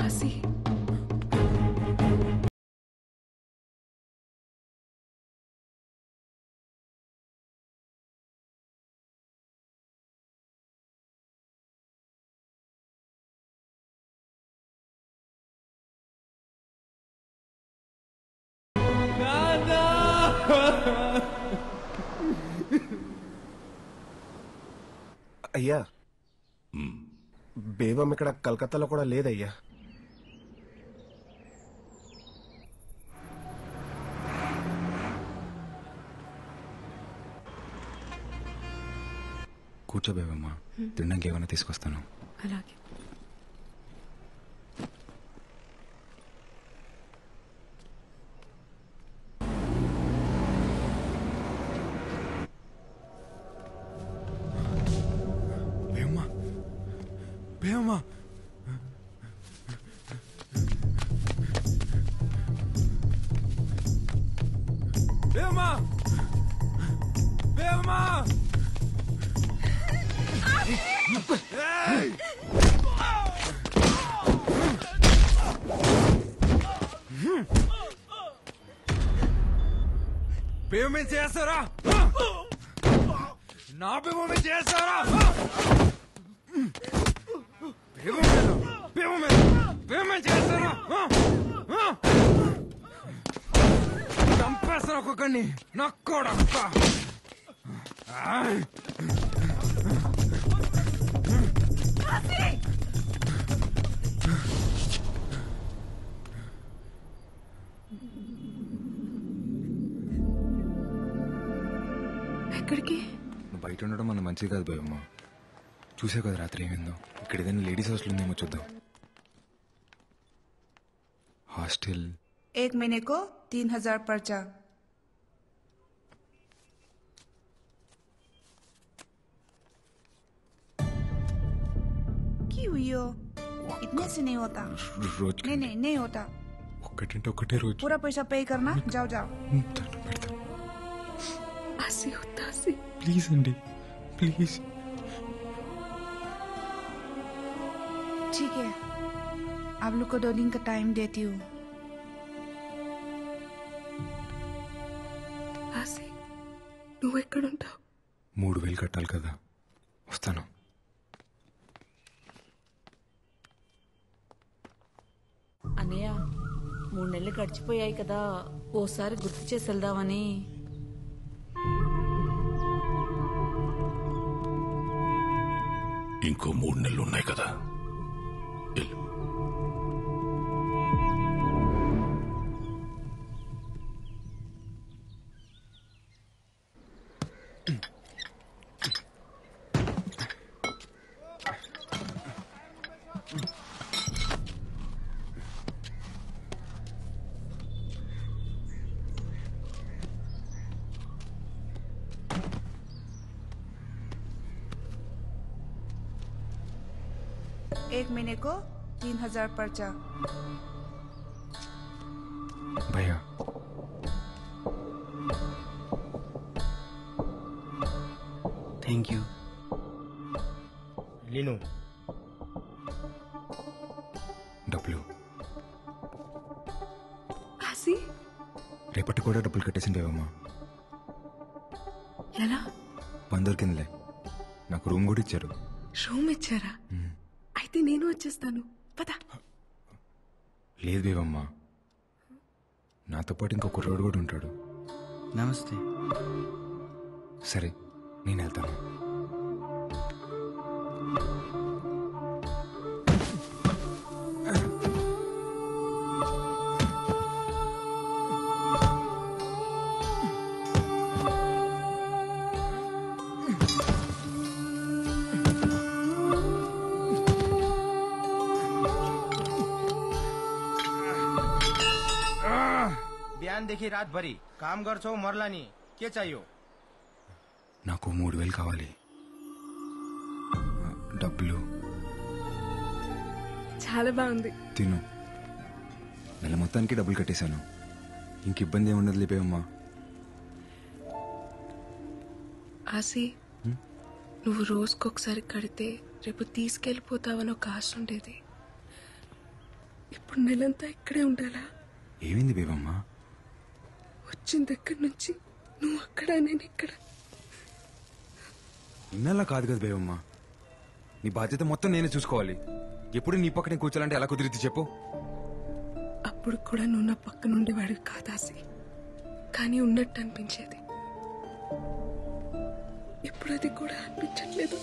ఆశీ, అయ్యా, బేబం ఇక్కడ కలకత్తాలో కూడా లేదయ్యా. కూర్చో బేవమ్మ, తినడానికి ఏమైనా తీసుకొస్తాను. అలాగే. బేవమ్మ, బేవమ్మ, బేవమ్మ, బేవమ్మ చేస్తారా? నా బేవమ్మ చేస్తారా? చంపేస్తాను ఒక్కొక్కడిని. నక్కోడక్క ఎక్కడికి? నువ్వు బయట ఉండడం మన మంచిది కాదు బేవమ్మ. చూసావు కదా రాత్రి ఏమైందో. ఇక్కడ ఏదైనా లేడీస్ హాస్టల్ ఉందేమో చూద్దాం. హాస్టల్ 1 महीने को 3000 पर्चा। क्यों हुई हो? इतने से नहीं होता। रोज नहीं होता। ఒకటే రోజు पूरा पैसा पे करना। जाओ जाओ। आसी होता आसी। ప్లీజ్ అండి ప్లీజ్. ठीक है, आप लोग को 2 दिन का टाइम देती हूँ। ఆసి నువ్వు ఎక్కడుంటావు? 3000 కట్టాలి కదా, వస్తాను. అన్నయ్య 3 నెలలు గడిచిపోయాయి కదా, ఓసారి గుర్తు చేసి వెళ్దామని. ఇంకో 3 నెలలు ఉన్నాయి కదా. एक महीने को 3000 पर्चा। भैया थैंक यू। लीनो డబ్బులు ఆసి రేపటి కూడా డబ్బులు కట్టేసింది ఏమమ్మా. ఎలా? పని దొరికిందిలే, నాకు రూమ్ కూడా ఇచ్చారు. రూమ్ ఇచ్చారా? అయితే నేను వచ్చేస్తాను, పద. లేదు బేవమ్మా, నాతో పాటు ఇంకో కుర్రోడు కూడా ఉంటాడు. నమస్తే. సరే నేను వెళ్తాను. देखी रात भरी काम गर्छौ मरला नि, के चाहियो? నాకు 3000 కావాలి. డబ్బులు చాలా బాగుంది. తిను. నెల మొత్తానికి డబ్బులు కట్టేశాను, ఇంక ఇబ్బంది ఏముండదు లేపేవమ్మా. ఆసి నువ్వు రోజుకొకసారి కడితే రేపు తీసుకెళ్ళిపోతావని ఒక ఆశ ఉండేది. ఇప్పుడు నెలంతా ఇక్కడే ఉండాలా? ఏమైంది బేవమ్మా? వచ్చిన దగ్గర నుంచి నువ్వు అక్కడ, నేను ఇక్కడ. ఇన్నలా కాదు కదా బేవమ్మా, నీ బాధ్యత మొత్తం నేనే చూసుకోవాలి. ఎప్పుడు నీ పక్కనే కూర్చోాలంటే ఎలా కుదిరిద్ది చెప్పు? అప్పుడు కూడా నువ్వు నా పక్క నుండి వాడివి కాదాసి, కానీ ఉన్నట్టు అనిపించేది. ఇప్పుడు అది కూడా అనిపించట్లేదు.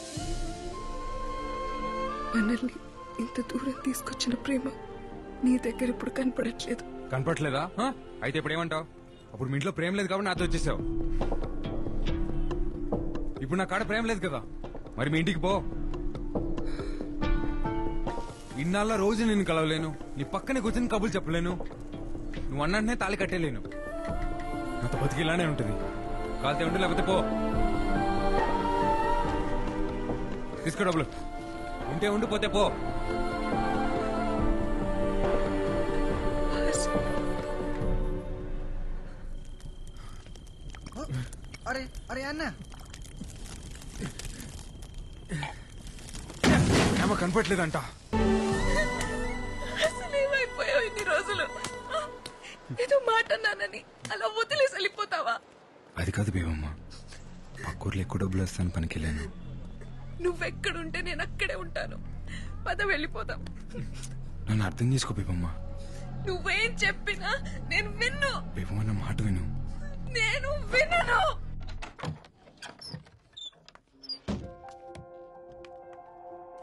మనల్ని ఇంత దూరం తీసుకొచ్చిన ప్రేమ నీ దగ్గర ఇప్పుడు కనపడట్లేదు. కనపడట్లేదా? అయితే ఇప్పుడు ఏమంటావు? అప్పుడు మీ ఇంట్లో ప్రేమ లేదు కాబట్టి నాతో వచ్చేసావు. ఇప్పుడు నా కాడ ప్రేమ లేదు కదా, మరి మీ ఇంటికి పో. ఇన్నాళ్ళ రోజు నేను కలవలేను, నీ పక్కనే కూర్చొని కబుర్లు చెప్పలేను, నువ్వు అన్నంటనే తాళి కట్టేలేను. నాతో బతికి ఇలానే ఉంటుంది. కాలితే ఉంటే లేకపోతే పో. తీసుకో డబ్బులు, ఉంటే ఉండిపోతే పో. అరే అరే అన్న, ఏమో కనపట్లేదంట. అసలు ఏమైపోయావు ఇన్ని రోజులు? ఏదో మాట అన్నానని అలా వదిలేసి వెళ్ళిపోతావా? అది కాదు బేవమ్మ, పక్కూర్లో ఎక్కువ డబ్బులు వస్తాను పనికి వెళ్ళాను. నువ్వెక్కడుంటే నేను అక్కడే ఉంటాను, పద వెళ్ళిపోదాం. నన్ను అర్థం చేసుకో బేవమ్మ. నువ్వేం చెప్పినా నేను విన్ను. బేవమ్మ నా మాట విను. నేను వినను.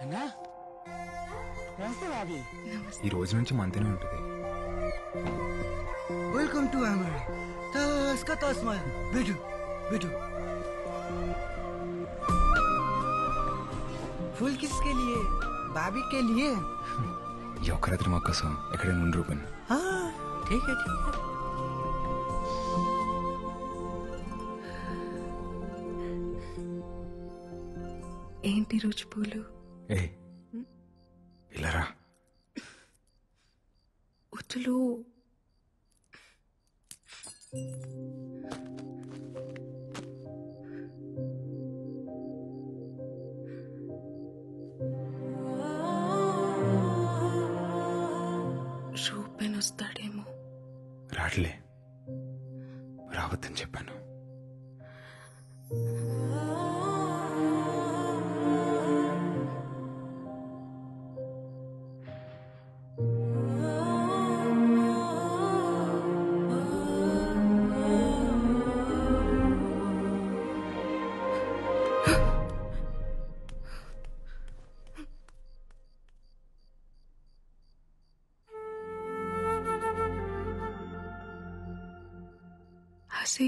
అన్నా ఈ రోజు నుంచి మంతనే ఉంటుంది. वेलकम टू अमर तस का तस में बैठो बैठो। फूल किसके लिए? भाभी के लिए। ఈ ఒక్క రాత్రి మా కోసం ఎక్కడైనా ఉండి రూపన్. हाँ ठीक है ठीक है ఏంటి రోజు పూలు ఏ ఇలా రా. ఉతులు రూపెన్ వస్తాడేమో. రాట్లే, రావద్దని చెప్పాను. హసి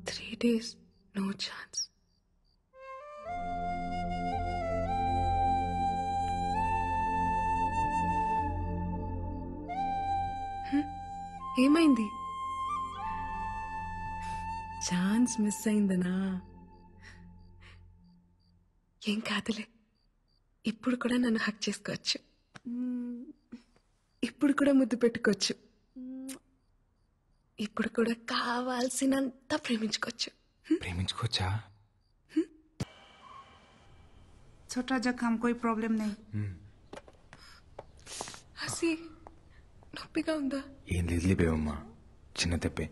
3 days, no chance. ఏమైంది? ఛాన్స్ మిస్ అయిందనా? ఏం కాదులే, ఇప్పుడు కూడా నన్ను హక్ చేసుకోవచ్చు, ఇప్పుడు కూడా ముద్దు పెట్టుకోవచ్చు, ఇప్పుడు కూడా కావాల్సినంత ప్రేమించుకోవచ్చు. ప్రేమించుకోవచ్చా? छोटा जख्म कोई प्रॉब्लम नहीं. హసి నొప్పిగా ఉందా? ఏం లేదులే బేవమ్మా, చిన్న తెప్పే.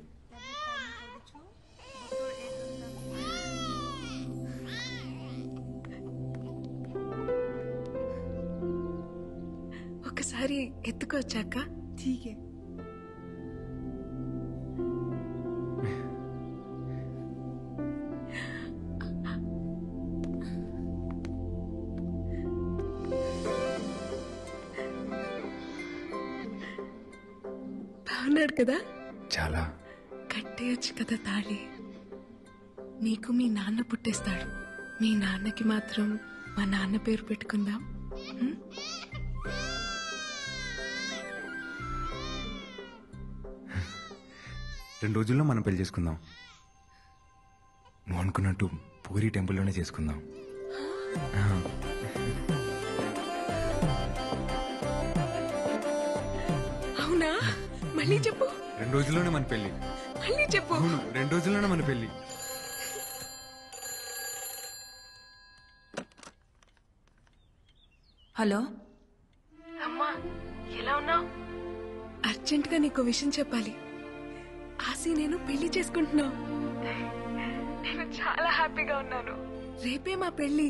ఒకసారి ఎత్తుకోవచ్చాక? ठीक है. బాగున్నాడు కదా? చాలా. కట్టేయచ్చు కదా తాళి. నీకు మీ నాన్న పుట్టేస్తాడు, మీ నాన్నకి మాత్రం మా నాన్న పేరు పెట్టుకుందాం. 2 రోజుల్లో మనం పెళ్లి చేసుకుందాం. నువ్వు అనుకున్నట్టు పూరి టెంపుల్లోనే చేసుకుందాం. అవునా? మళ్ళీ చెప్పు. 2 రోజుల్లోనే మన పెళ్లి. మళ్ళీ చెప్పు. అవును, 2 రోజుల్లోనే మన పెళ్లి. హలో అమ్మా, ఎలా ఉన్నావు? అర్జెంట్ గా నీకు విషయం చెప్పాలి. ఆసి నేను పెళ్లి చేసుకుంటున్నావు. నేను చాలా హ్యాపీగా ఉన్నాను. రేపే మా పెళ్లి.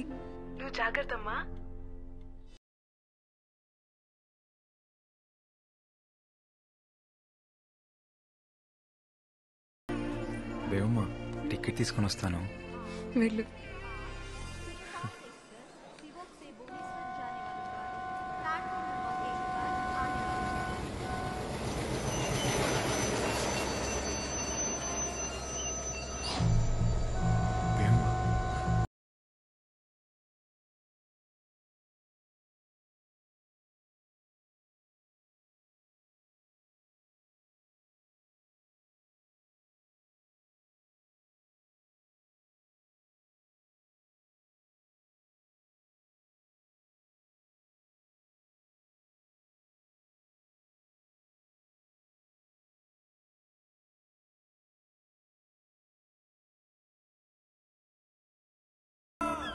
నువ్వు జాగ్రత్తమ్మా. బేవమ్మా, టికెట్ తీసుకొని వస్తాను. వెళ్ళు.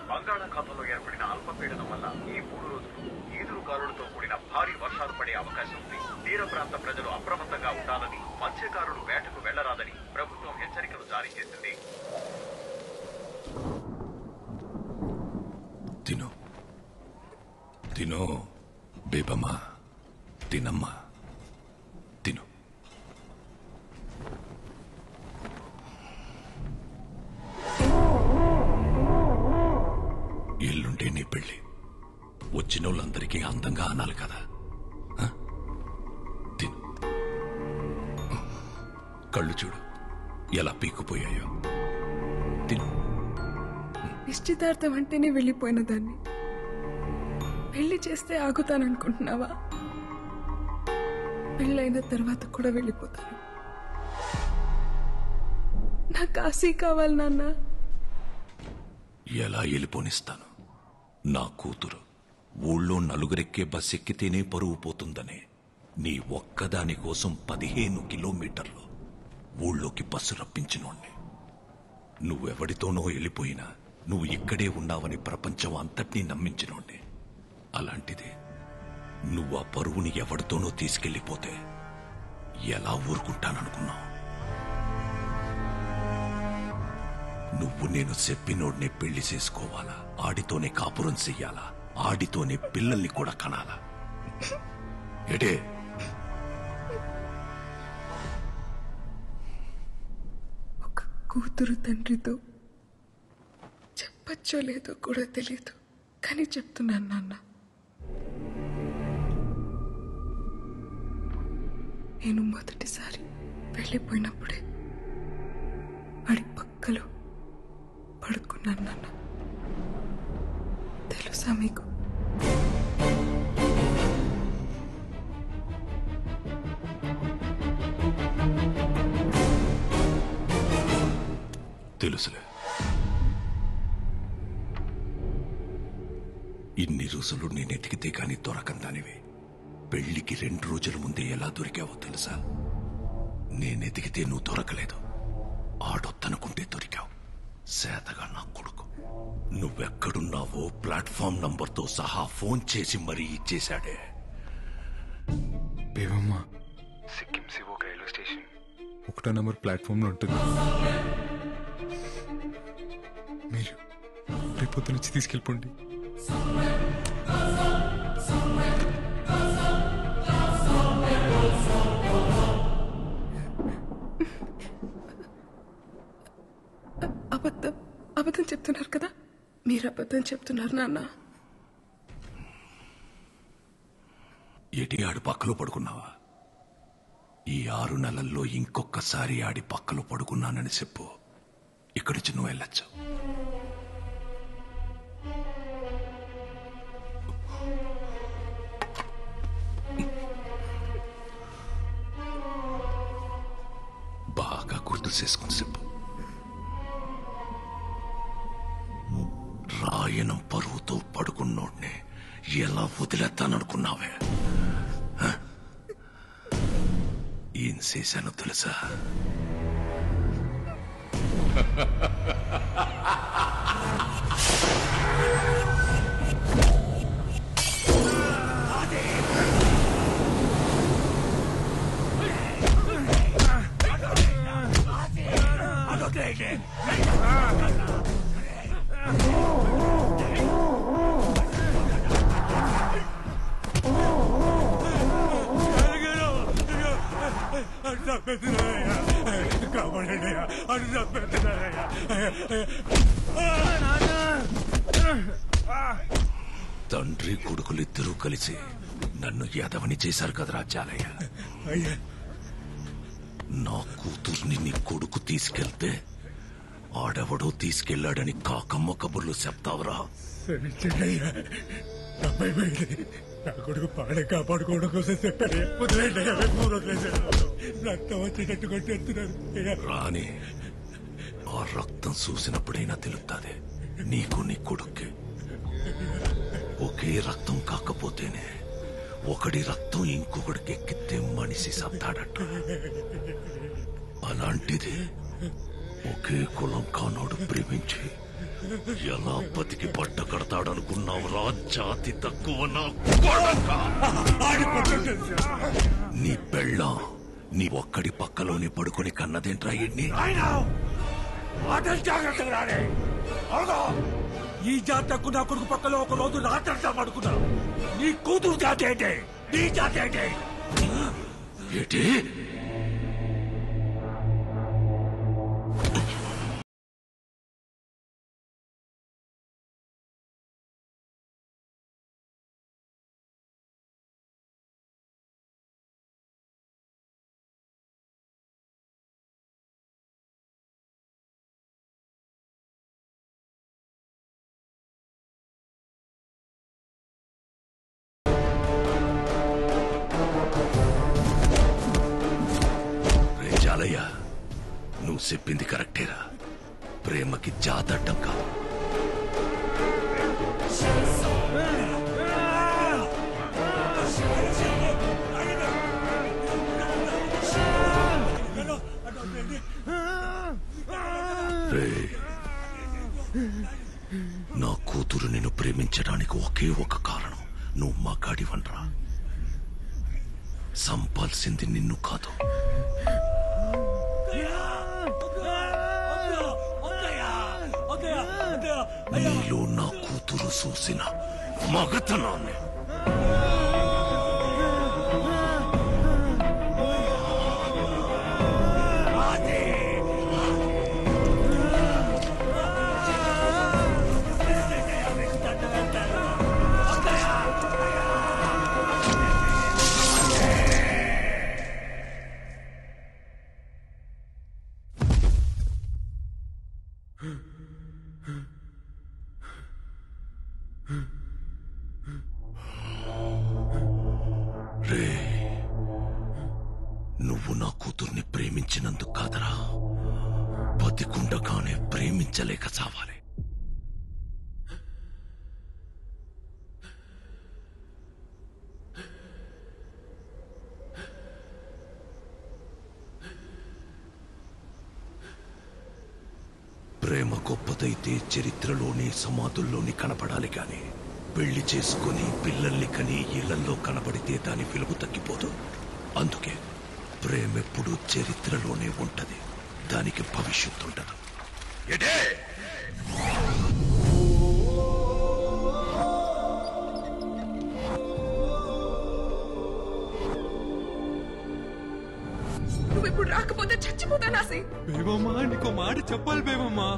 బంగాళాఖాతంలో ఏర్పడిన అల్పపీడనం వల్ల ఈ 3 రోజులు ఈదురు గాలులతో కూడిన భారీ వర్షాలు పడే అవకాశం ఉంది. తీర ప్రాంత ప్రజలు అప్రమత్తంగా ఉండాలని, మత్స్యకారులు వేటకు వెళ్లరాదని ప్రభుత్వం హెచ్చరికలు జారీ చేసింది. తిను తిను బేబమ్మా, తినమ్మా, తిను. ఎల్లుంటే నీ పెళ్లి. వచ్చిన వాళ్ళందరికీ అందంగా అనాలి కదా. తిను. కళ్ళు చూడు ఎలా పీక్కుపోయాయో. తిను. నిశ్చితార్థం అంటేనే వెళ్ళిపోయిన దాన్ని పెళ్లి చేస్తే ఆగుతాననుకుంటున్నావా? పెళ్ళైన తర్వాత కూడా వెళ్ళిపోతాను. నా కాశీ కావాలి నాన్న. ఎలా వెళ్ళిపోనిస్తాను? నా కూతురు ఊళ్ళో నలుగురెక్కే బస్ ఎక్కితేనే పరువు పోతుందనే నీ ఒక్కదాని కోసం 15 కిలోమీటర్లు ఊళ్ళోకి బస్సు రప్పించినోణ్ణి. నువ్వెవడితోనో వెళ్ళిపోయినా నువ్వు ఇక్కడే ఉన్నావని ప్రపంచం అంతటినీ నమ్మించినోణ్ణి. అలాంటిది నువ్వు ఆ పరువుని ఎవడితోనో తీసుకెళ్లిపోతే ఎలా ఊరుకుంటాననుకున్నావు? నువ్వు నేను చెప్పినోడ్నే పెళ్లి చేసుకోవాలా, ఆడితోనే కాపురం చెయ్యాలా, ఆడితోనే పిల్లల్ని కూడా కనాలా? ఎటే ఒక కూతురు తండ్రితో చెప్పచ్చో లేదో కూడా తెలియదు, కానీ చెప్తున్నాను నాన్న. నేను మొదటిసారి వెళ్ళిపోయినప్పుడే వాడి పక్కలో పడుకున్నాను నాన్న. తెలుసా మీకు? తెలుసులే. ఇన్ని రోజులు నేను ఎతికితే కాని దొరకందానివి పెళ్లికి 2 రోజుల ముందే ఎలా దొరికావో తెలుసా? నేనెతికితే నువ్వు దొరకలేదు, ఆడొద్దనుకుంటే దొరికావు. సేతగా నా కొడుకు నువ్వెక్కడున్నావో ప్లాట్ఫామ్ నంబర్తో సహా ఫోన్ చేసి మరీ ఇచ్చేశాడే. బేబమ్మ సిక్కిం సివో రైల్వే స్టేషన్ 1వ నంబర్ ప్లాట్ఫామ్లో ఉంటుంది. మీరు రేపొద్దు నుంచి తీసుకెళ్ళిపోండి. అబద్ధం చెప్తున్నారు కదా? మీరు అబద్ధం చెప్తున్నారు నాన్న. ఏటి ఆడి పక్కలో పడుకున్నావా? ఈ 6 నెలల్లో ఇంకొకసారి ఆడి పక్కలో పడుకున్నానని చెప్పు, ఇక్కడి నుంచి నువ్వు వెళ్ళొచ్చు. బాగా గుర్తు చేసుకుని చెప్పు. రాయనం పరువుతో పడుకున్నోడ్ని ఎలా వదిలేస్తాననుకున్నావే? ఏం చేశానో తెలుసా? తండ్రి కొడుకులిద్దరూ కలిసి నన్ను యదవని చేశారు కదరా జాలయ్య. నా కూతుర్ని నీ కొడుకు తీసుకెళ్తే ఆడెవడో తీసుకెళ్లాడని కాకమ్మ కబుర్లు చెప్తావురా? నా కొడుకు పాడే కాపాడుకోవడం కోసం చెప్పాడు. వదిలేండి, రక్తం వచ్చేటట్టు కొట్టేస్తున్నారు. రాని ఆ రక్తం చూసినప్పుడైనా తెలుస్తుంది నీకు నీ కొడుక్కి. ఒకే రక్తం కాకపోతేనే ఒకడి రక్తం ఇంకొకడికి ఎక్కితే మనిషి సత్తాడట. అలాంటిది ఒకే కులం కానోడు ప్రేమించి ఎలా బతికి పట్ట కడతాడనుకున్నావు రా జాతి తక్కువ నా కొడకా? నీ పెళ్ళాం నీ ఒక్కడి పక్కలోనే పడుకొని కన్నదేంట్రా ఎన్ని? ఈ జాతకు నా కొడుకు పక్కలో ఒక రోజు రాత్రంతా పడుకున్నా. నీ కూతురు జాతి ఏంటి? నీ జాతి ఏంటి? చెప్పింది కరెక్టేరా. ప్రేమకి జాతడ్డం కాదు. నా కూతురు నిన్ను ప్రేమించడానికి ఒకే ఒక కారణం, నువ్వు మగాడివనరా. సంపాల్సింది నిన్ను కాదు. నీలో నా కూతురు చూసిన మగతనాన్ని. రే, నువ్వు నా కూతుర్ని ప్రేమించినందుకు కాదరా, బతికుండగానే ప్రేమించలేక చావాలి. ప్రేమ గొప్పదైతే చరిత్రలోని సమాధుల్లోని కనపడాలి గాని, పెళ్లి చేసుకుని పిల్లల్ని కని ఇళ్లలో కనబడితే దాని విలువ తగ్గిపోదు. అందుకే ప్రేమెప్పుడు చరిత్రలోనే ఉంటది, దానికి భవిష్యత్తు ఉండదు. ఎడే నువ్వు ఇప్పుడు రాకపోతే చచ్చిపోతానా? బేబమ్మా, నీకో మాట చెప్పాలి బేబమ్మా.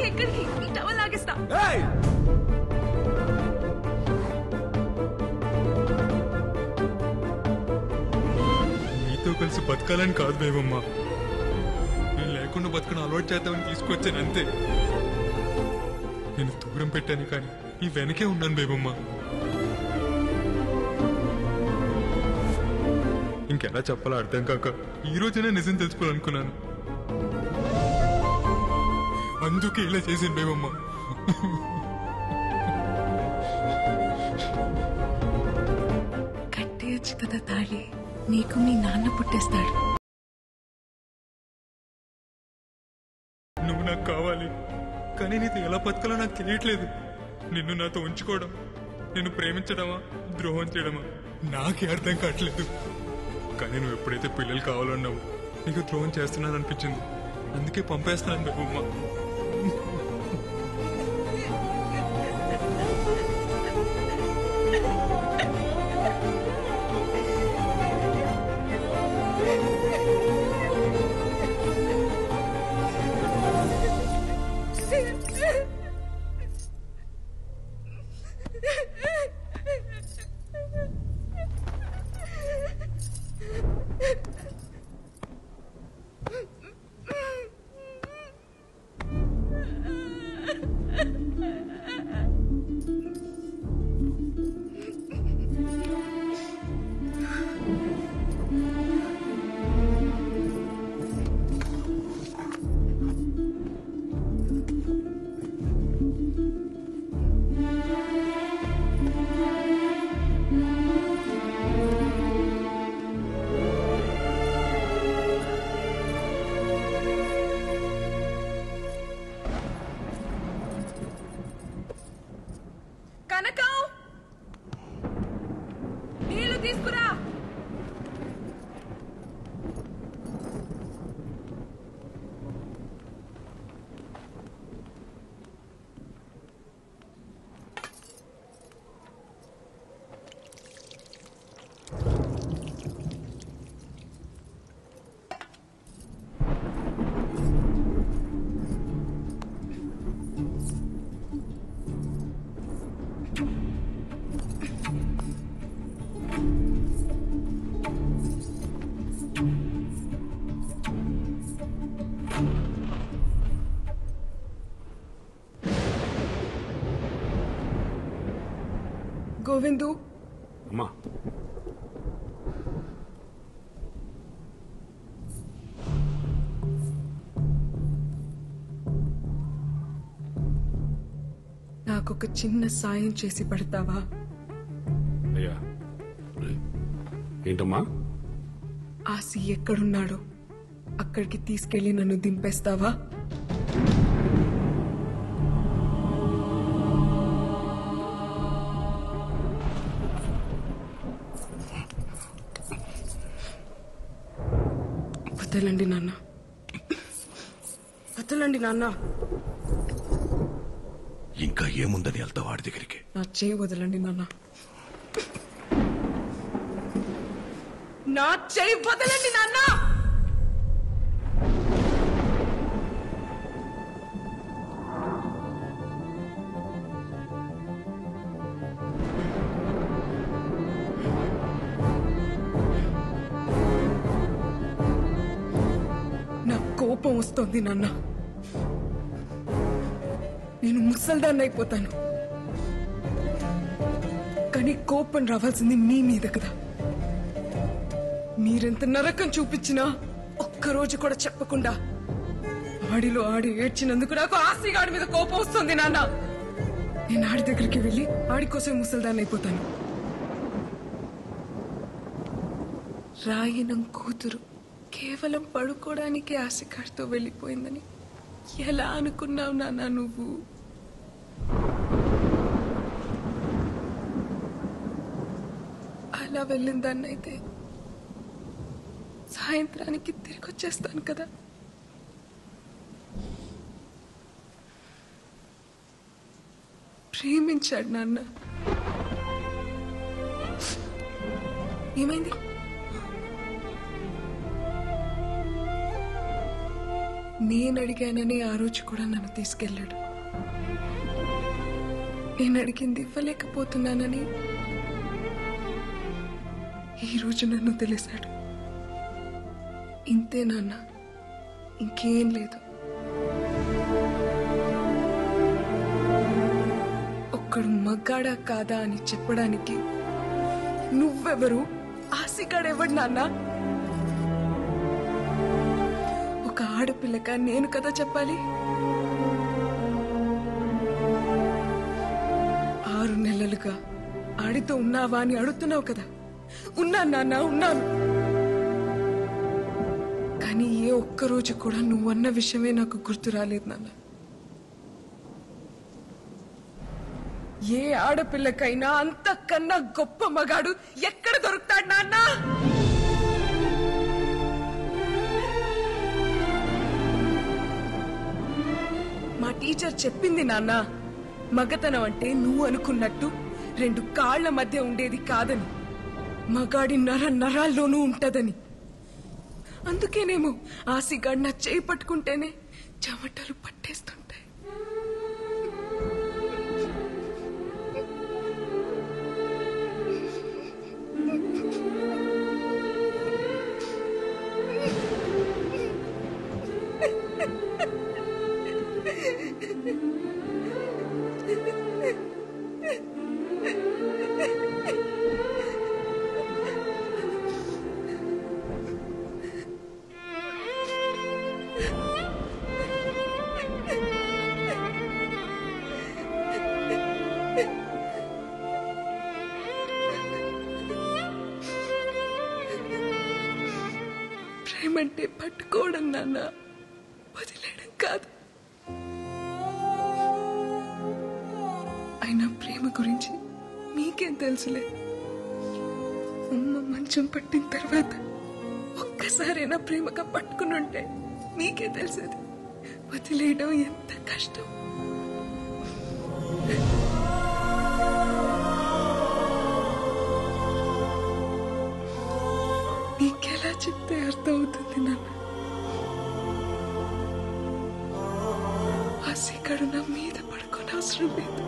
ఎక్కడికి? ఈ టవల్ లాగేస్తా. నీతో కలిసి బతకాలని కాదు బేబమ్మా, నేను లేకుండా బతకడం అలవాటు చేద్దామని తీసుకొచ్చాను అంతే. నేను దూరం పెట్టాను కానీ నీ వెనకే ఉన్నాను బేబమ్మా. ఇంకెలా చెప్పాలో అర్థం కాక ఈ రోజైనా నిజం తెలుసుకోవాలనుకున్నాను. అందుకే ఇలా చేసింది బేబమ్మా. కట్టేయచ్చు కదా తాళి, నీకు మీ నాన్న పుట్టేస్తాడు. నువ్వు నాకు కావాలి, కానీ నీతో ఎలా బతకాలో నాకు తెలియట్లేదు. నిన్ను నాతో ఉంచుకోవడం, నిన్ను ప్రేమించడమా ద్రోహం చేయడమా నాకే అర్థం కావట్లేదు. కానీ నువ్వు ఎప్పుడైతే పిల్లలు కావాలన్నావు నీకు ద్రోహం చేస్తున్నాను అనిపించింది, అందుకే పంపేస్తున్నాను బేబమ్మ. కనకం, నీళ్లు తీసుకురా. గోవిందు, అమ్మా, ఒక చిన్న సాయం చేసి పడతావా? అయ్యా ఏంటమ్మా? ఆసి ఎక్కడున్నాడో అక్కడికి తీసుకెళ్లి నన్ను దింపేస్తావా? వదలండి నాన్న, వదలండి నాన్న. ఇంకా ఏముందని వెళ్తా వాడి దగ్గరికి? నా చేయి వదలండి నాన్న, నా చేయి వదలండి నాన్న. నా కోపం వస్తోంది నాన్న. నేను ముసల్దాన్ని అయిపోతాను, కానీ కోపం రావాల్సింది మీ మీద కదా. మీరెంత నరకం చూపించినా ఒక్కరోజు కూడా చెప్పకుండా ఆడిలో ఆడి ఏడ్చినందుకు నాకు ఆసిగాడి మీద కోపం వస్తుంది నాన్న. నేను ఆడి దగ్గరికి వెళ్ళి ఆడి కోసం ముసల్దాన్ని అయిపోతాను. రాయనం కూతురు కేవలం పడుకోవడానికి ఆశకాడితో వెళ్ళిపోయిందని ఎలా అనుకున్నావు నాన్న నువ్వు? అలా వెళ్ళిందాన్నైతే సాయంత్రానికి తిరిగి వచ్చేస్తాను కదా. ప్రేమించాడు నాన్న. ఏమైంది? నేను అడిగానని ఆ రోజు కూడా నన్ను తీసుకెళ్ళాడు. నేను అడిగింది ఇవ్వలేకపోతున్నానని ఈ రోజు నన్ను తెలిసాడు. ఇంతే నాన్న, ఇంకేం లేదు. ఒక్కడు మగ్గాడా కాదా అని చెప్పడానికి నువ్వెవరు? ఆసిగాడెవడు నాన్న? ఒక ఆడపిల్లగా నేను కదా చెప్పాలి. 6 నెలలుగా ఆడితో ఉన్నావా అని అడుగుతున్నావు కదా. ఉన్నాను నాన్న, ఉన్నాను. కానీ ఏ ఒక్కరోజు కూడా నువ్వన్న విషయమే నాకు గుర్తు రాలేదు నాన్న. ఏ ఆడపిల్లకైనా అంతకన్నా గొప్ప మగాడు ఎక్కడ దొరుకుతాడు నాన్న? మా టీచర్ చెప్పింది నాన్న, మగతనం అంటే నువ్వు అనుకున్నట్టు 2 కాళ్ల మధ్య ఉండేది కాదని, మగాడి నరాల్లోనూ ఉంటదని. అందుకేనేమో ఆసిగాడు నా చేయి పట్టుకుంటేనే చెమటలు పట్టేస్తుంటాయి. ప్రేమంటే పట్టుకోవడం నాన్న, వదిలేయడం కాదు. అయినా ప్రేమ గురించి మీకేం తెలుసులే. అమ్మ మంచం పట్టిన తర్వాత ఒక్కసారైనా ప్రేమగా పట్టుకుని ఉంటే మీకే తెలిసేది వదిలేయడం ఎంత కష్టం. నీకెలా చెప్తే అర్థమవుతుంది నాన్న? ఆసిగాడు నా మీద పడుకోని అవసరం లేదు.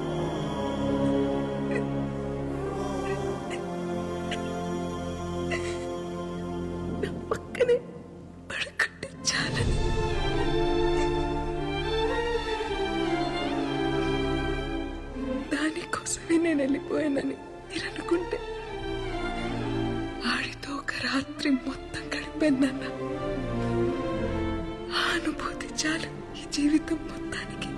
నా పక్కనే పడుకుంటే చాలని. దానికోసమే నేను వెళ్ళిపోయానని మీరు అనుకుంటే ఆడితో ఒక రాత్రి మొత్తం గడిపానన్న ఆ అనుభూతి చాలు ఈ జీవితం మొత్తానికి.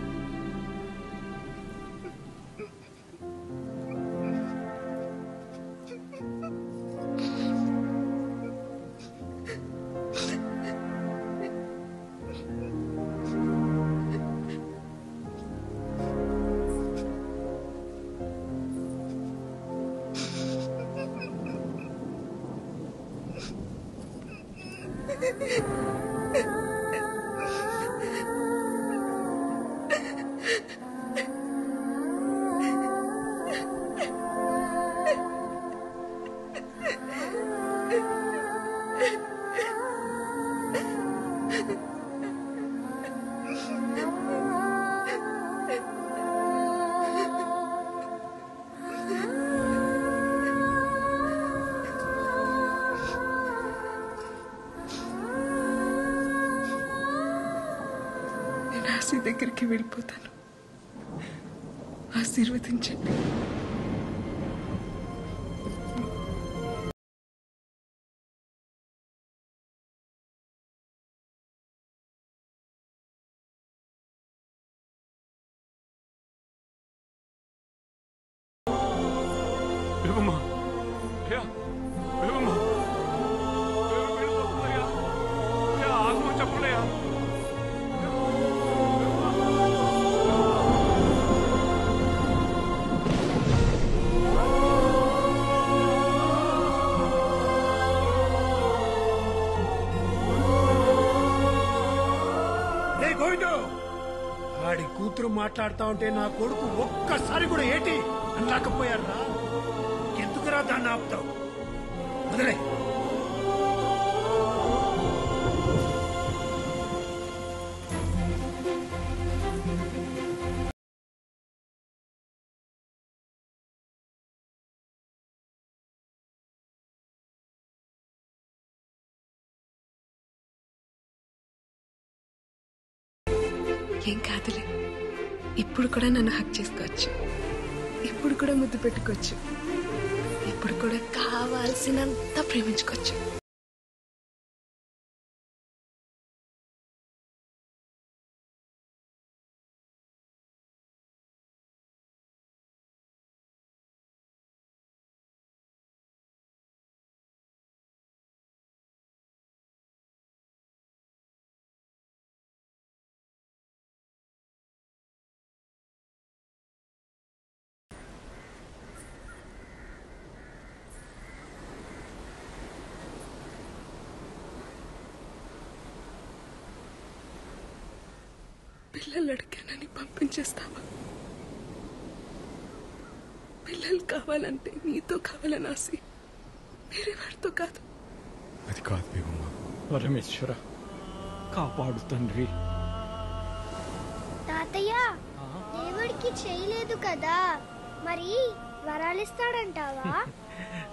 నేను ఆశీ దగ్గరికి వెళ్ళిపోతాను. ఆశీర్వదించండి. బేబమ్మా అయ్యా బేబమ్మా వెళ్ళిపోతుందయ్యా ఆగమని చెప్పలయ్యా వాడి కూతురు మాట్లాడుతా ఉంటే నా కొడుకు ఒక్కసారి కూడా ఏటి అనలేకపోయారా? ఎందుకురా దాన్ని ఆపుతావు? వదిలే. ఏం కాదులే. ఇప్పుడు కూడా నన్ను హక్ చేసుకోవచ్చు. ఇప్పుడు కూడా ముద్దు పెట్టుకోవచ్చు. ఇప్పుడు కూడా కావాల్సినంత ప్రేమించుకోవచ్చు. పిల్లలు అడిగానని పంపించేస్తావా? పిల్లలు కావాలంటే నీతో కావాలని ఆశి, వేరే వాడితో కాదు. అది కాదు బేబమ్మ. పరమేశ్వర కాపాడు తండ్రి. తాతయ్య, దేవుడికి చేయలేదు కదా, మరి వరాలిస్తాడంటావా?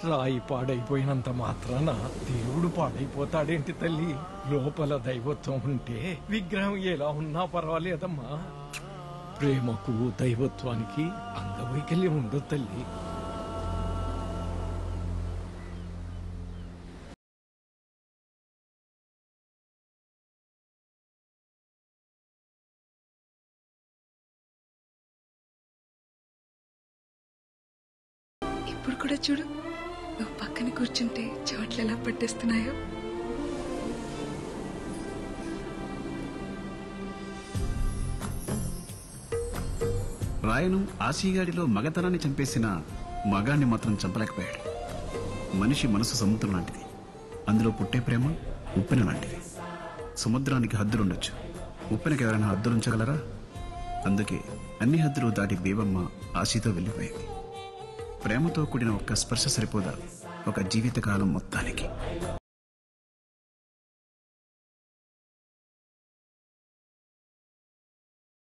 రాయి పాడైపోయినంత మాత్రాన దేవుడు పాడైపోతాడేంటి తల్లి? లోపల దైవత్వం ఉంటే విగ్రహం ఎలా ఉన్నా పర్వాలేదమ్మా. ప్రేమకు దైవత్వానికి అంగవైకల్యం ఉండదు తల్లి. ఇప్పుడు కూడా చూడు, నువ్వు పక్కన కూర్చుంటే చోట్లు ఎలా పట్టేస్తున్నాయో. రాయను ఆశీగాడిలో మగతనాన్ని చంపేసిన మగాన్ని మాత్రం చంపలేకపోయాడు. మనిషి మనసు సముద్రం లాంటిది. అందులో పుట్టే ప్రేమ ఉప్పెన లాంటిది. సముద్రానికి హద్దులుండొచ్చు, ఉప్పెనకి ఎవరైనా హద్దులుంచగలరా? అందుకే అన్ని హద్దులు దాటి బేబమ్మ ఆశీతో వెళ్ళిపోయింది. ప్రేమతో కూడిన ఒక్క స్పర్శ సరిపోదా ఒక జీవితకాలం మొత్తానికి.